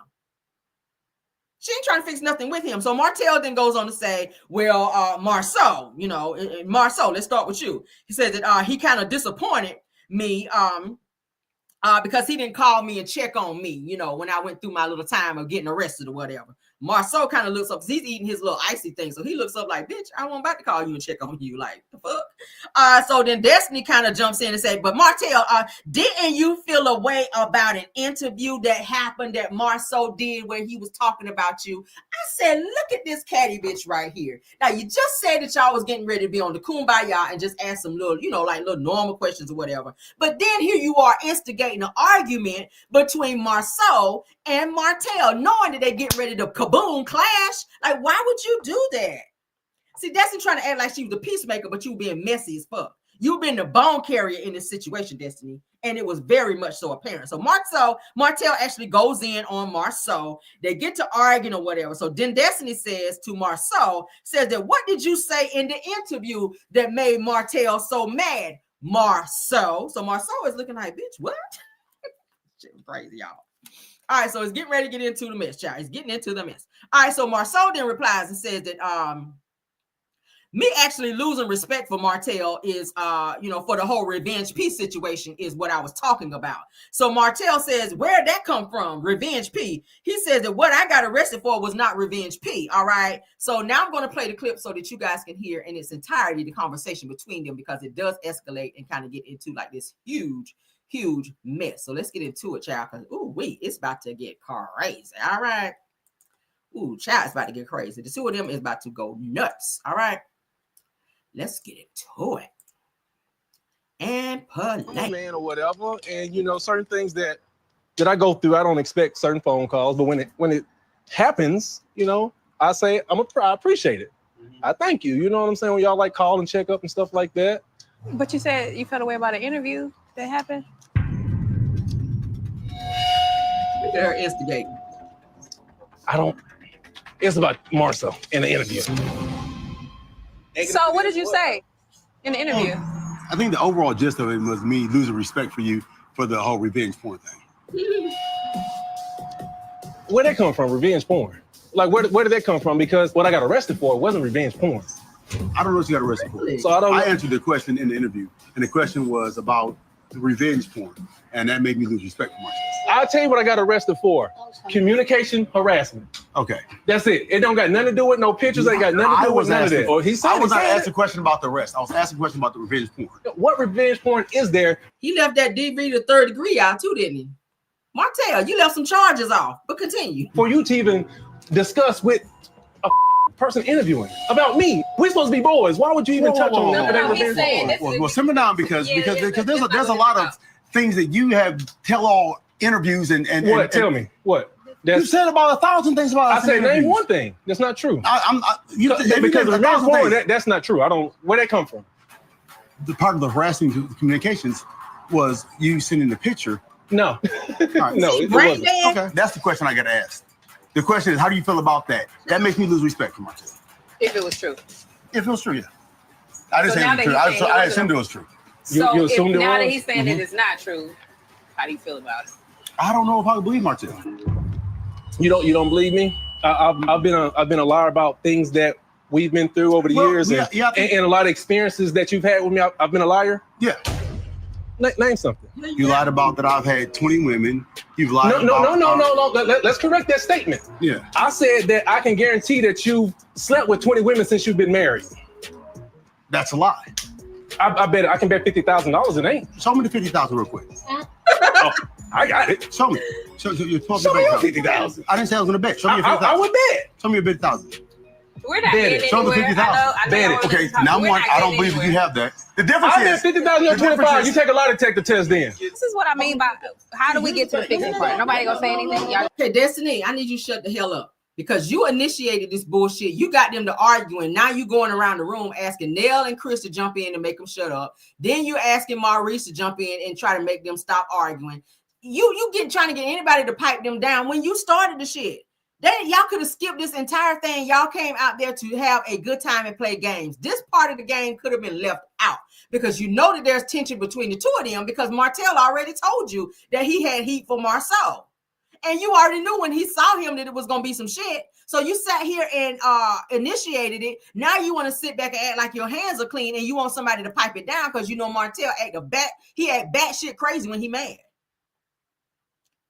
She ain't trying to fix nothing with him. So Martell then goes on to say, well, Marsau, Marsau, let's start with you. He says that he kind of disappointed me because he didn't call me and check on me, when I went through my little time of getting arrested or whatever. Marsau kind of looks up because he's eating his little icy thing. So he looks up like, bitch, I wasn't about to call you and check on you. Like, the fuck? So then Destiny kind of jumps in and says, but Martell, didn't you feel a way about an interview that happened that Marsau did where he was talking about you? I said, look at this catty bitch right here. Now, you just said that y'all was getting ready to be on the kumbaya and just ask some little, like little normal questions or whatever. But then here you are instigating an argument between Marsau and Martell, knowing that they get ready to kaboom clash. Like, why would you do that? See, Destiny trying to act like she was the peacemaker, but you being messy as fuck. You've been the bone carrier in this situation, Destiny, and it was very much so apparent. So Martell actually goes in on Marsau. They get to arguing or whatever. So then Destiny says to Marsau, says that, what did you say in the interview that made Martell so mad? Marsau. So Marsau is looking like, bitch, what? Shit was crazy, y'all. All right, so it's getting ready to get into the mess, child. It's getting into the mess. All right, so Marsau then replies and says that me actually losing respect for Martell is, for the whole revenge P situation is what I was talking about. So Martell says, where'd that come from? Revenge P. He says that what I got arrested for was not revenge P. All right. So now I'm going to play the clip so that you guys can hear in its entirety the conversation between them, because it does escalate and kind of get into like this huge mess. So let's get into it, child. Because it's about to get crazy. All right. Child, it's about to get crazy. The two of them is about to go nuts. All right. Let's get into it. And play. I'm a man or whatever, and certain things that I go through, I don't expect certain phone calls, but when it happens, I say I appreciate it. I thank you. You know what I'm saying? When y'all like call and check up and stuff like that. But you said you felt a way about an interview that happened. They're instigating. It's about Marsau in the interview. So what did you say in the interview? I think the overall gist of it was me losing respect for you for the whole revenge porn thing. Where'd that come from? Revenge porn? Like, where did that come from? Because what I got arrested for wasn't revenge porn. I don't know what you got arrested for. So I answered the question in the interview, and the question was about the revenge porn, and that made me lose respect for myself. I'll tell you what I got arrested for. Communication harassment. Okay. That's it. It don't got nothing to do with no pictures. Ain't got nothing to do with none of that. I was not asking a question about the arrest. I was asking a question about the revenge porn. What revenge porn is there? He left that DV to third degree out too, didn't he? Martell, you left some charges off, but continue. For you to even discuss with a person interviewing about me. We're supposed to be boys. Why would you even touch on that? Well, simmer down because there's a lot of things that you have tell all interviews and what? Tell me what. You said about 1,000 things about us. I said name one thing. That's not true. Because that's not true. Where'd that come from? The part of the harassing communications was you sending the picture. No. Right. No, it wasn't. Okay. That's the question I got to ask. The question is, how do you feel about that? That makes me lose respect for myself. If it was true. If it was true, yeah. I didn't say it was true. I assumed it was true. So you assumed now it was? That he's saying that it's not true, how do you feel about it? I don't know if I can believe Martell. You don't believe me? I've been a liar about things that we've been through over the years, and a lot of experiences that you've had with me. I've been a liar. Yeah. Name something. You lied about that I've had 20 women. You've lied about... No. Let's correct that statement. Yeah. I said that I can guarantee that you slept with 20 women since you've been married. That's a lie. I bet I can bet $50,000 it ain't. Show me the 50,000 real quick. Oh, I got it. Show me. Show me your 50,000. I didn't say I was gonna bet. Show me your 50,000. I would bet. Show me your 50,000. We're not getting Show the anywhere. 50,000. Bet it. Okay, now one, I don't believe that you have that. The difference I bet is 50,000 on 25. You take a lie detector test then. This is what I mean by how do we get to the fixing part? Nobody gonna say anything. Y'all. Okay, Destiny, I need you to shut the hell up because you initiated this bullshit. You got them to argue, and now you going around the room asking Nell and Chris to jump in and make them shut up. Then you asking Maurice to jump in and try to make them stop arguing. You trying to get anybody to pipe them down when you started the shit. Y'all could have skipped this entire thing. Y'all came out there to have a good time and play games. This part of the game could have been left out because you know that there's tension between the two of them because Martell already told you that he had heat for Marsau. And you already knew when he saw him that it was going to be some shit. So you sat here and initiated it. Now you want to sit back and act like your hands are clean and you want somebody to pipe it down because you know Martell he act batshit crazy when he mad.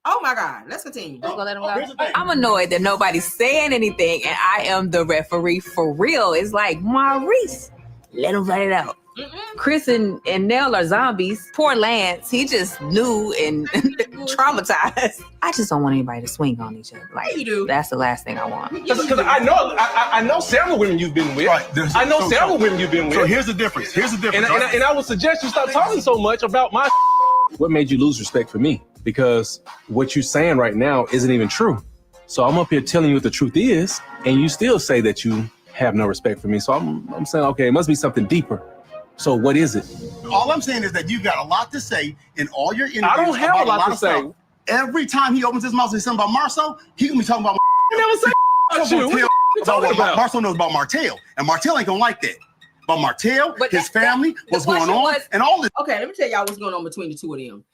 Oh my God, let's continue. Let him go. I'm annoyed that nobody's saying anything and I am the referee for real. It's like, Maurice, let him let it out. Chris and Nell are zombies. Poor Lance, he just new and traumatized. I just don't want anybody to swing on each other. Like, you do. That's the last thing I want. Because I know several women you've been with. Right. I know several women you've been with. So here's the difference. And I would suggest you stop talking so much about my. What made you lose respect for me? Because what you're saying right now isn't even true. So I'm up here telling you what the truth is, and you still say that you have no respect for me. So I'm saying, okay, it must be something deeper. So what is it? All I'm saying is that you got a lot to say in all your interviews. I don't have a lot to say. Stuff. Every time he opens his mouth and says something about Marsau, he gonna be talking about. I never say about you. What are you talking about? Marsau knows about Martell, and Martell ain't gonna like that. But Martell, his family, what's going on, and all this. Okay, let me tell y'all what's going on between the two of them.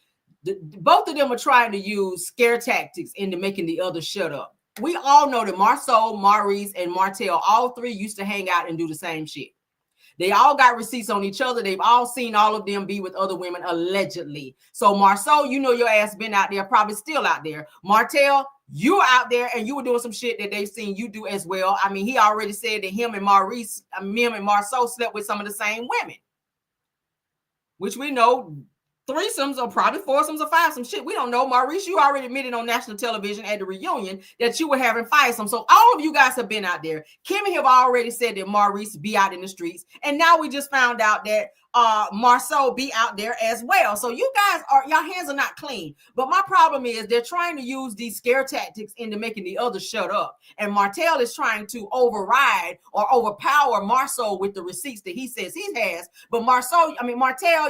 Both of them are trying to use scare tactics into making the other shut up. We all know that Marsau, Maurice, and Martell, all three used to hang out and do the same shit. They all got receipts on each other. They've all seen all of them be with other women, allegedly. So Marsau, you know your ass been out there, probably still out there. Martell, you're out there and you were doing some shit that they've seen you do as well. I mean, he already said that him and Marsau slept with some of the same women, which we know threesomes or probably foursomes or fivesomes. Shit, we don't know. Maurice, you already admitted on national television at the reunion that you were having fivesomes. So all of you guys have been out there. Kimmy have already said that Maurice be out in the streets. And now we just found out that Marsau be out there as well. So you guys your hands are not clean. But my problem is they're trying to use these scare tactics into making the others shut up. And Martell is trying to override or overpower Marsau with the receipts that he says he has. But Martell,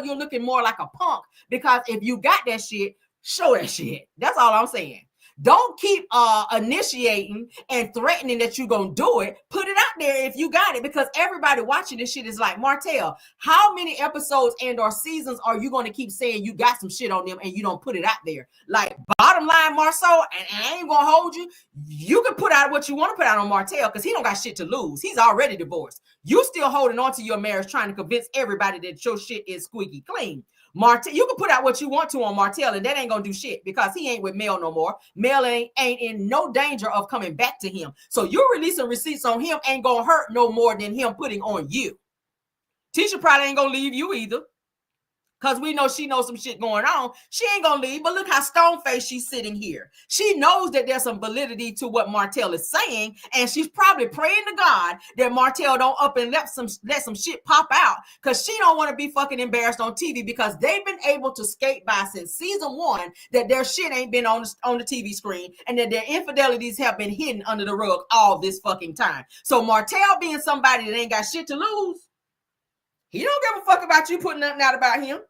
you're looking more like a punk because if you got that shit, show that shit. That's all I'm saying. Don't keep initiating and threatening that you're going to do it. Put it out there if you got it, because everybody watching this shit is like, Martell, how many episodes and or seasons are you going to keep saying you got some shit on them and you don't put it out there? Like, bottom line, Marsau, and I ain't going to hold you. You can put out what you want to put out on Martell because he don't got shit to lose. He's already divorced. You still holding on to your marriage trying to convince everybody that your shit is squeaky clean. Martell, you can put out what you want to on Martell, and that ain't gonna do shit because he ain't with Mel no more. Mel ain't in no danger of coming back to him. So you releasing receipts on him ain't gonna hurt no more than him putting on you. Tisha probably ain't gonna leave you either. Because we know she knows some shit going on. She ain't gonna leave, but look how stone-faced she's sitting here. She knows that there's some validity to what Martell is saying, and she's probably praying to God that Martell don't up and let some shit pop out, because she don't want to be fucking embarrassed on TV, because they've been able to skate by since season 1 that their shit ain't been on the TV screen, and that their infidelities have been hidden under the rug all this fucking time. So Martell being somebody that ain't got shit to lose, he don't give a fuck about you putting nothing out about him.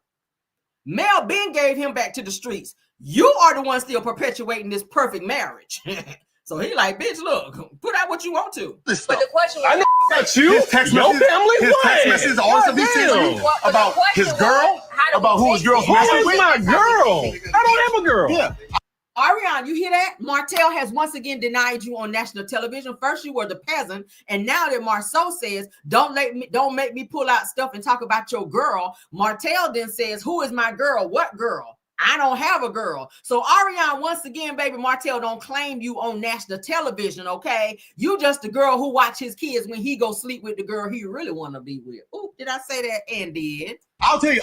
Mel Ben gave him back to the streets. You are the one still perpetuating this perfect marriage. So he like, bitch, look, put out what you want to. But the question was, I know about you, your family, his text messages also be saying about his girl, about who his girl's messing with. Who is my girl? I don't have a girl. Yeah. Ariane, you hear that? Martell has once again denied you on national television. First, you were the peasant, and now that Marsau says, don't make me pull out stuff and talk about your girl, Martell then says, who is my girl? What girl? I don't have a girl. So Ariane, once again, baby, Martell don't claim you on national television, okay? You just the girl who watch his kids when he go sleep with the girl he really want to be with. Oh, did I say that? And did. I'll tell you.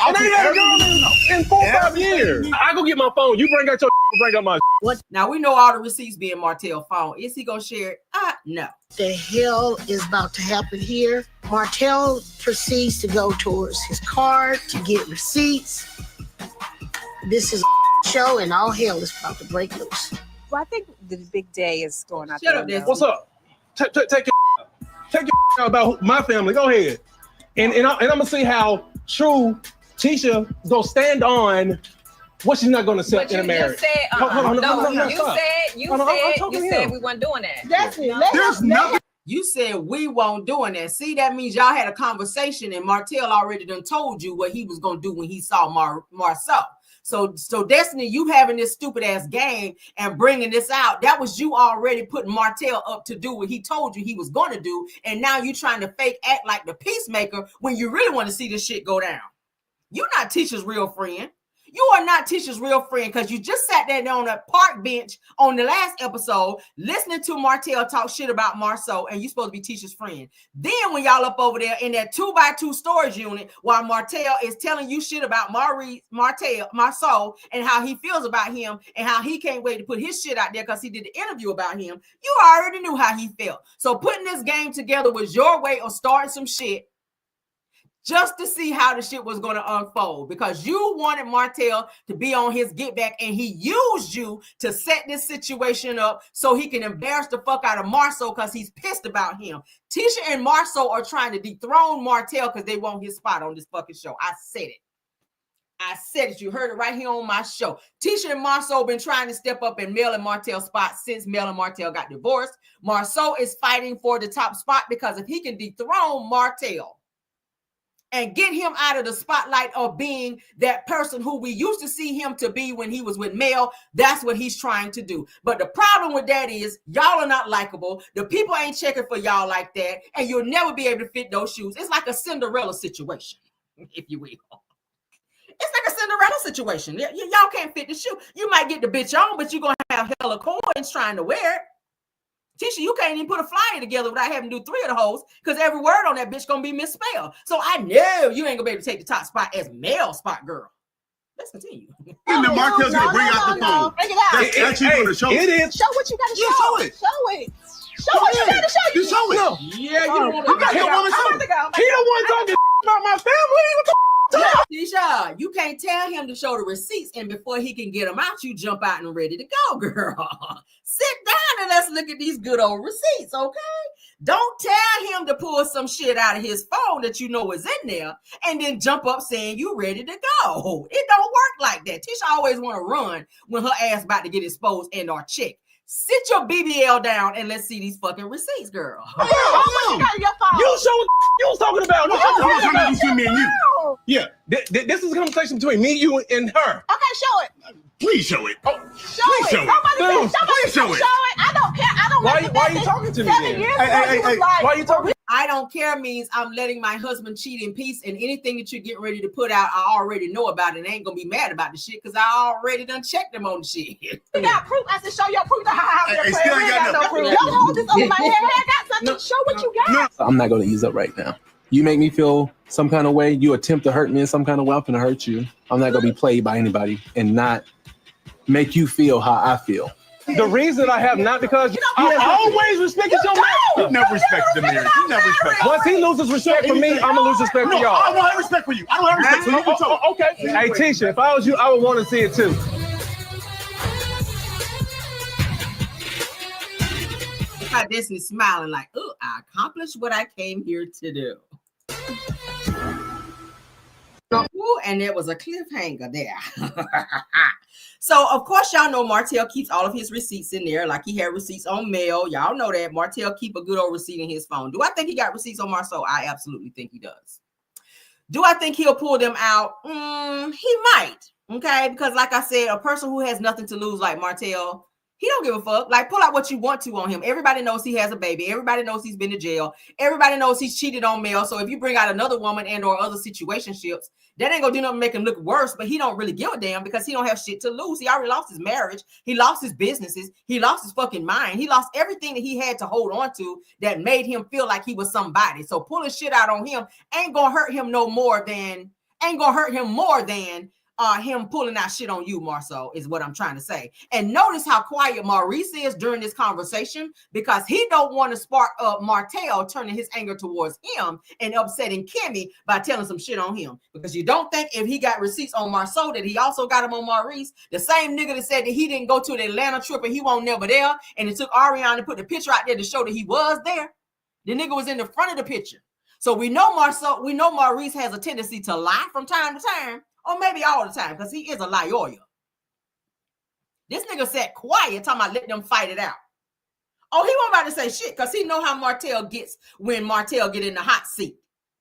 In 4 or 5 years. I go get my phone. You bring out your bring out my. What? Now we know all the receipts be in Martell's phone. Is he gonna share it? No. The hell is about to happen here? Martell proceeds to go towards his card to get receipts. This is a show, and all hell is about to break loose. Well, I think the big day is going out. Shut up, Destiny. What's up? Take your out about my family. Go ahead, and I'm gonna see how true Tisha gonna stand on what she's not gonna accept in a marriage. You said, you said we weren't doing that. There's nothing. You said we won't doing that. See, that means y'all had a conversation, and Martell already done told you what he was gonna do when he saw Marsau. So Destiny, you having this stupid ass game and bringing this out, that was you already putting Martell up to do what he told you he was going to do. And now you trying to fake act like the peacemaker when you really want to see this shit go down. You're not Tisha's real friend. You are not Tisha's real friend because you just sat there on a park bench on the last episode listening to Martell talk shit about Marsau, and you supposed to be Tisha's friend. Then when y'all up over there in that 2x2 storage unit while Martell is telling you shit about Marsau and how he feels about him and how he can't wait to put his shit out there because he did the interview about him, you already knew how he felt. So putting this game together was your way of starting some shit just to see how the shit was going to unfold, because you wanted Martell to be on his get back, and he used you to set this situation up so he can embarrass the fuck out of Marsau because he's pissed about him. Tisha and Marsau are trying to dethrone Martell because they want his spot on this fucking show. I said it. I said it. You heard it right here on my show. Tisha and Marsau been trying to step up in Mel and Martell's spot since Mel and Martell got divorced. Marsau is fighting for the top spot because if he can dethrone Martell and get him out of the spotlight of being that person who we used to see him to be when he was with Mel, that's what he's trying to do. But the problem with that is y'all are not likable. The people ain't checking for y'all like that, and you'll never be able to fit those shoes. It's like a Cinderella situation, if you will. It's like a Cinderella situation. Y'all can't fit the shoe. You might get the bitch on, but you're going to have hella coins trying to wear it. Tisha, you can't even put a flyer together without having to do 3 of the hoes because every word on that bitch gonna be misspelled. So I know you ain't gonna be able to take the top spot as male spot girl. Let's continue. And then Martell's gonna bring out the phone. Bring it out. That's actually gonna show it. Is. Show what you gotta show. Show it. Show it. Show what you gotta show. You show it. No. Yeah, you don't want He the one talking about my family. What the Tisha, you can't tell him to show the receipts, and before he can get them out, you jump out and ready to go, girl. Sit down and let's look at these good old receipts, okay? Don't tell him to pull some shit out of his phone that you know is in there and then jump up saying you ready to go. It don't work like that. Tisha always want to run when her ass about to get exposed and or checked. Sit your BBL down and let's see these fucking receipts, girl. What you got in your phone? You show what you was talking about. Between me and you. Yeah. This is a conversation between me, you, and her. Okay, show it. Please show it. Show it. Somebody show it. I don't care. I don't Why are you talking to me 7 years ago, Hey, Why are you talking? I don't care means I'm letting my husband cheat in peace, and anything that you're getting ready to put out, I already know about it and ain't gonna be mad about the shit because I already done checked them on the shit. You got proof. I said, show your proof. Still ain't got no proof. Don't hold this over my head. I got something. Show what you got. I'm not gonna ease up right now. You make me feel some kind of way. You attempt to hurt me in some kind of way. I'm gonna hurt you. I'm not gonna be played by anybody and not make you feel how I feel. The reason I have not because I always respected your man. You never respected the marriage. You never respected. Once he loses respect for me, I'm gonna lose respect for y'all. I don't have respect for you. I don't have respect for you. You can show it. Okay. Hey, Tisha, if I was you, I would want to see it too. My Destiny smiling like, oh, I accomplished what I came here to do. Ooh, and there was a cliffhanger there. So, of course, y'all know Martell keeps all of his receipts in there. Like he had receipts on mail. Y'all know that. Martell keep a good old receipt in his phone. Do I think he got receipts on Marsau? I absolutely think he does. Do I think he'll pull them out? He might. Okay, because like I said, a person who has nothing to lose like Martell, he don't give a fuck. Like, pull out what you want to on him. Everybody knows he has a baby. Everybody knows he's been to jail. Everybody knows he's cheated on Mel. So if you bring out another woman and or other situationships, that ain't gonna do nothing to make him look worse. But he don't really give a damn because he don't have shit to lose. He already lost his marriage. He lost his businesses. He lost his fucking mind. He lost everything that he had to hold on to that made him feel like he was somebody. So pulling shit out on him ain't gonna hurt him more than him pulling out shit on you, Marsau, is what I'm trying to say. And notice how quiet Maurice is during this conversation because he don't want to spark up Martell turning his anger towards him and upsetting Kimmy by telling some shit on him. Because you don't think if he got receipts on Marsau that he also got them on Maurice, the same nigga that said that he didn't go to the Atlanta trip and he won't never there, and it took Ariana to put the picture out there to show that he was there. The nigga was in the front of the picture. So we know Maurice has a tendency to lie from time to time, or maybe all the time, because he is a liar. This nigga sat quiet, talking about let them fight it out. Oh, he wasn't about to say shit, because he know how Martell gets when Martell get in the hot seat.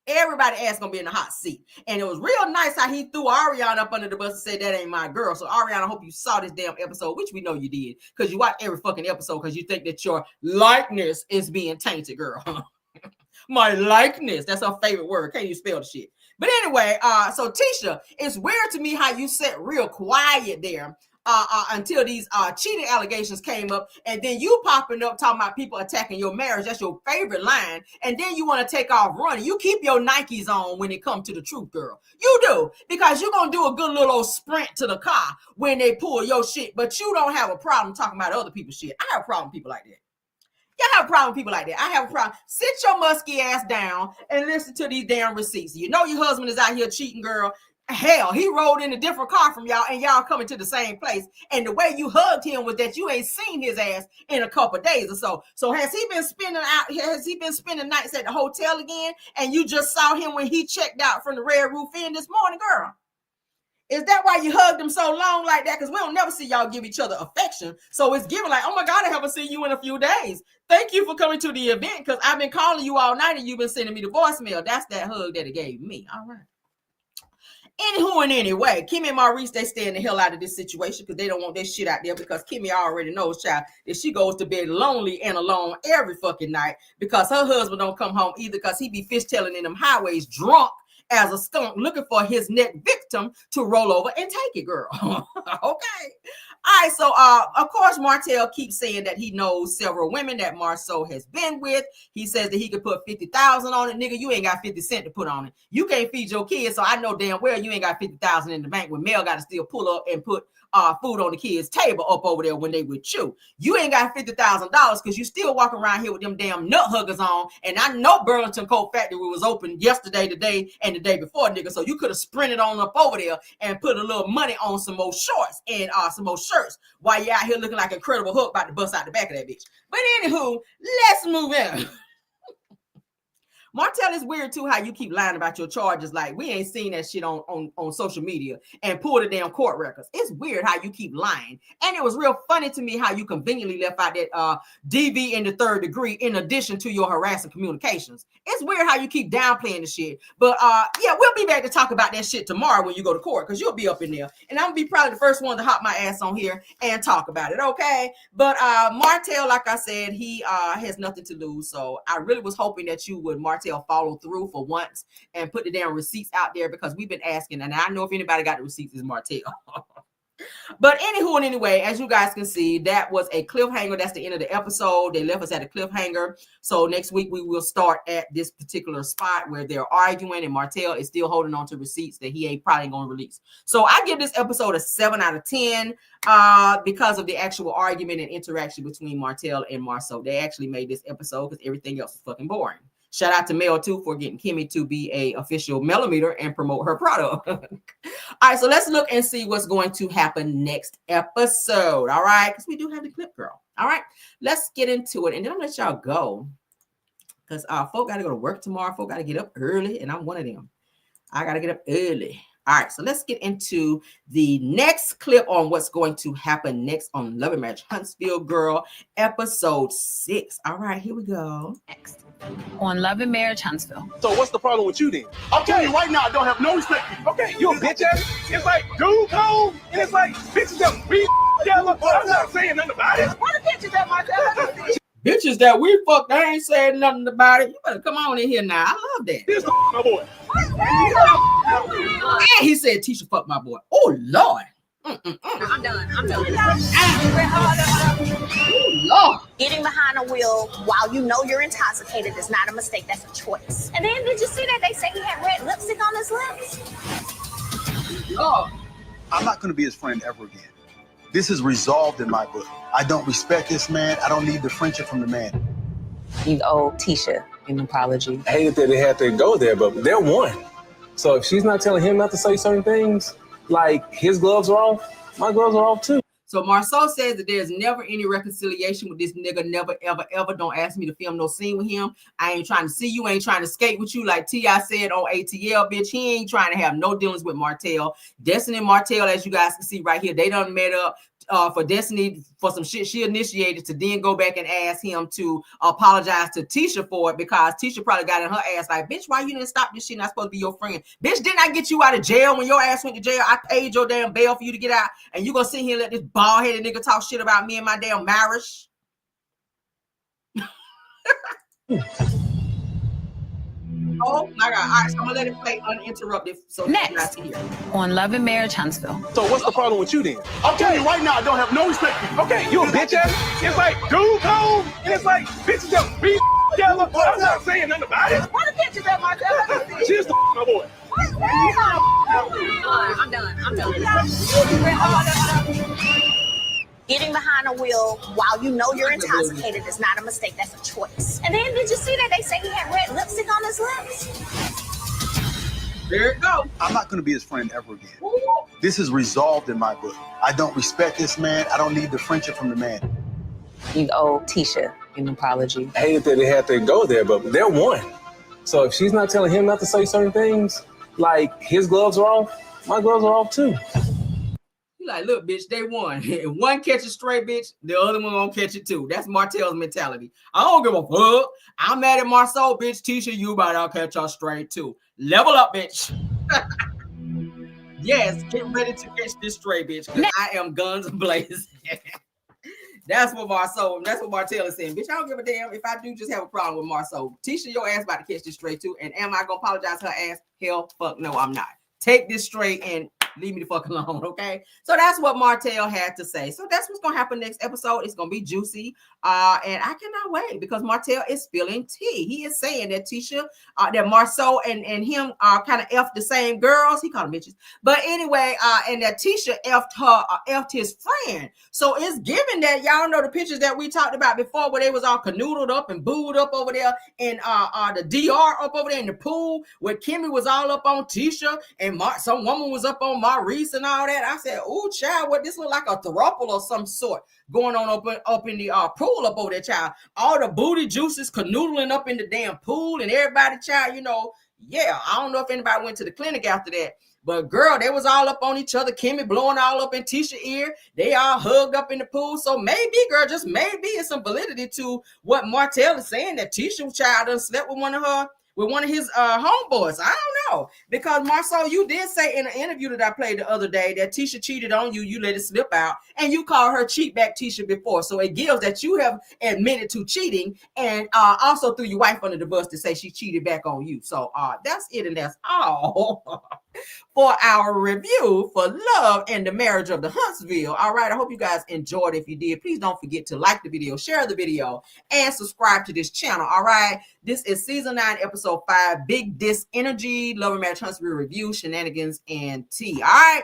Everybody ass gonna be in the hot seat. And it was real nice how he threw Ariana up under the bus and said, that ain't my girl. So Ariana, I hope you saw this damn episode, which we know you did, because you watch every fucking episode because you think that your likeness is being tainted, girl. My likeness. That's her favorite word. Can't you spell the shit? But anyway, so Tisha, it's weird to me how you sat real quiet there until these cheating allegations came up, and then you popping up talking about people attacking your marriage. That's your favorite line, and then you want to take off running. You keep your Nikes on when it comes to the truth, girl. You do, because you're gonna do a good little old sprint to the car when they pull your shit, but you don't have a problem talking about other people's shit. I have a problem with people like that. I have a problem with people like that. I have a problem. Sit your musky ass down and listen to these damn receipts. You know your husband is out here cheating, girl. Hell, he rode in a different car from y'all and y'all coming to the same place. And the way you hugged him was that you ain't seen his ass in a couple of days or so. So has he been spending nights at the hotel again? And you just saw him when he checked out from the Red Roof Inn this morning, girl? Is that why you hugged him so long like that? Because we don't never see y'all give each other affection. So it's giving like, oh my God, I haven't seen you in a few days. Thank you for coming to the event because I've been calling you all night and you've been sending me the voicemail. That's that hug that it gave me. All right. Anywho and anyway, Kimmy and Maurice, they staying the hell out of this situation because they don't want that shit out there because Kimmy already knows, child, that she goes to bed lonely and alone every fucking night because her husband don't come home either because he be fishtailing in them highways drunk as a skunk looking for his next victim to roll over and take it, girl. Okay. All right. So, of course, Martell keeps saying that he knows several women that Marsau has been with. He says that he could put 50,000 on it. Nigga, you ain't got 50 cents to put on it. You can't feed your kids. So I know damn well you ain't got 50,000 in the bank when Mel got to still pull up and put food on the kids' table up over there when they with you. You ain't got $50,000 because you still walking around here with them damn nut huggers on. And I know Burlington Coat Factory was open yesterday, today, and the day before, nigga. So you could have sprinted on up over there and put a little money on some more shorts and some more shirts while you're out here looking like Incredible Hulk about to bust out the back of that bitch. But anywho, let's move in. Martell, is weird too how you keep lying about your charges. Like we ain't seen that shit on social media and pull the damn court records. It's weird how you keep lying. And it was real funny to me how you conveniently left out that DV in the 3rd degree in addition to your harassing communications. It's weird how you keep downplaying the shit. But yeah, we'll be back to talk about that shit tomorrow when you go to court because you'll be up in there. And I'm gonna be probably the first one to hop my ass on here and talk about it, okay? But Martell, like I said, he has nothing to lose. So I really was hoping that you would, Martell, follow through for once and put the damn receipts out there because we've been asking, and I know if anybody got the receipts, is Martell. But anywho and anyway, as you guys can see, that was a cliffhanger. That's the end of the episode. They left us at a cliffhanger. So next week we will start at this particular spot where they're arguing and Martell is still holding on to receipts that he ain't probably going to release. So I give this episode a 7 out of 10 because of the actual argument and interaction between Martell and Marsau. They actually made this episode because everything else is fucking boring. Shout out to Mel too for getting Kimmy to be a official millimeter and promote her product. All right, so let's look and see what's going to happen next episode. All right, because we do have the clip, girl. All right, let's get into it, and then I'll let y'all go because folk got to go to work tomorrow. Folk got to get up early, and I'm one of them. I got to get up early. All right, so let's get into the next clip on what's going to happen next on Love and Marriage Huntsville Girl, episode 6. All right, here we go. Next on Love and Marriage Huntsville. So what's the problem with you then? I'm telling you right now, I don't have no respect for you. Okay, you a bitch ass. It's like dude code, and it's like bitches that beat together. I'm not saying nothing about it. What the bitches that Martell? Bitches that we fucked, they ain't saying nothing about it. You better come on in here now. I love that. This my boy. And he said, Tisha fucked my boy. Oh, Lord. I'm done. Oh, Lord. Getting behind a wheel while you know you're intoxicated is not a mistake. That's a choice. And then did you see that they say he had red lipstick on his lips? Lord. I'm not going to be his friend ever again. This is resolved in my book. I don't respect this man. I don't need the friendship from the man. You owe Tisha an apology. I hated that they had to go there, but they're one. So if she's not telling him not to say certain things, like his gloves are off, my gloves are off too. So Marsau says that there's never any reconciliation with this nigga. Never, ever, ever. Don't ask me to film no scene with him. I ain't trying to see you. I ain't trying to skate with you like T.I. said on ATL, bitch. He ain't trying to have no dealings with Martell. Destiny and Martell, as you guys can see right here, they done met up for Destiny for some shit she initiated to then go back and ask him to apologize to Tisha for it because Tisha probably got in her ass like, bitch, why you didn't stop this shit? Not supposed to be your friend. Bitch, didn't I get you out of jail when your ass went to jail? I paid your damn bail for you to get out, and you gonna sit here and let this bald-headed nigga talk shit about me and my damn marriage? Oh my God. All right, so I'm gonna let it play uninterrupted so Next. you guys can hear. On Love and Marriage Huntsville. So what's the problem with you then? I'm telling you right now, I don't have no respect for you. Okay, you a bitch ass. It's like dude code, and it's like bitches that beat together. I'm not saying nothing about it. What the bitches that Martell? She's my boy. I'm done. Getting behind a wheel while you know you're intoxicated is not a mistake. That's a choice. And then did you see that they say he had red lipstick on his lips? There it goes. I'm not going to be his friend ever again. This is resolved in my book. I don't respect this man. I don't need the friendship from the man. You owe Tisha an apology. I hated that they had to go there, but they're one. So if she's not telling him not to say certain things, like his gloves are off, my gloves are off too. He like, look, bitch, they won. If one catches straight, bitch, the other one gonna catch it too. That's Martell's mentality. I don't give a fuck. I'm mad at Marsau, bitch. Tisha, you about to catch us straight too. Level up, bitch. Yes, get ready to catch this straight, bitch. Because I am guns blazing. That's what Marsau, that's what Martell is saying. Bitch, I don't give a damn if I do just have a problem with Marsau. Tisha, your ass about to catch this straight too. And am I gonna apologize to her ass? Hell, fuck no, I'm not. Take this straight and leave me the fuck alone, okay? So that's what Martell had to say. So that's what's gonna happen next episode. It's gonna be juicy, and I cannot wait because Martell is spilling tea. He is saying that Tisha, that Marsau and him are kind of effed the same girls. He called them bitches, but anyway, and that Tisha effed his friend. So it's given that y'all know the pictures that we talked about before, where they was all canoodled up and booed up over there, and the DR up over there in the pool, where Kimmy was all up on Tisha and some woman was up on Maurice and all that. I said, "Ooh, child, what this look like a throuple or some sort going on up in the pool up over there, child. All the booty juices canoodling up in the damn pool and everybody, child, you know, yeah. I don't know if anybody went to the clinic after that, but girl, they was all up on each other. Kimmy blowing all up in Tisha's ear. They all hugged up in the pool. So maybe, girl, just maybe it's some validity to what Martell is saying that Tisha child done slept with one of his homeboys. I don't know, because Marsau, you did say in an interview that I played the other day that Tisha cheated on you. You let it slip out, and you called her cheat back Tisha before. So it gives that you have admitted to cheating, and also threw your wife under the bus to say she cheated back on you. So that's it, and that's all for our review for Love and the Marriage of the Huntsville. All right, I hope you guys enjoyed. If you did, please don't forget to like the video, share the video, and subscribe to this channel. All right, this is season 9, episode 5, Big Diss Energy, Love and Marriage Huntsville review, Shenanigans, and tea. All right,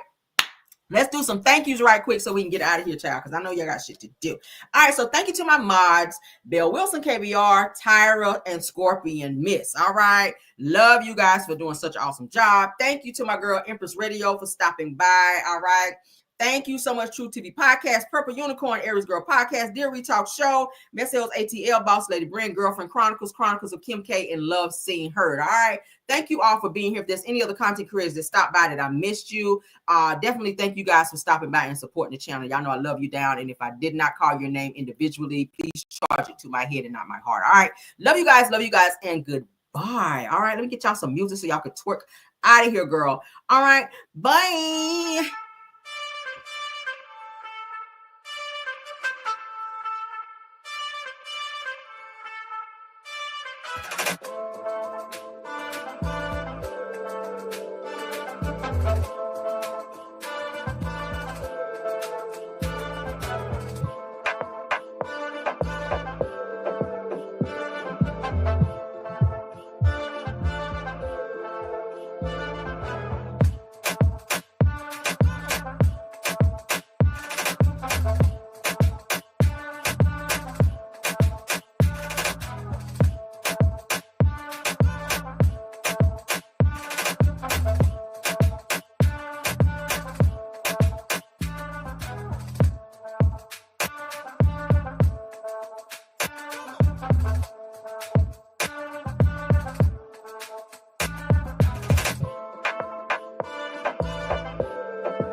let's do some thank yous right quick so we can get out of here, child, because I know y'all got shit to do. All right, so thank you to my mods, Belle Wilson, KBR, Tyra, and Scorpion Miss. All right, love you guys for doing such an awesome job. Thank you to my girl Empress Radio for stopping by. All right, Thank you so much, True TV Podcast, Purple Unicorn, Aries Girl Podcast, Dear Retalk Show, Messels ATL, Boss Lady Brand, Girlfriend Chronicles, Chronicles of Kim K, and Love Seen Heard. All right. Thank you all for being here. If there's any other content creators that stopped by that I missed you, definitely thank you guys for stopping by and supporting the channel. Y'all know I love you down. And if I did not call your name individually, please charge it to my head and not my heart. All right. Love you guys, and goodbye. All right. Let me get y'all some music so y'all can twerk out of here, girl. All right. Bye.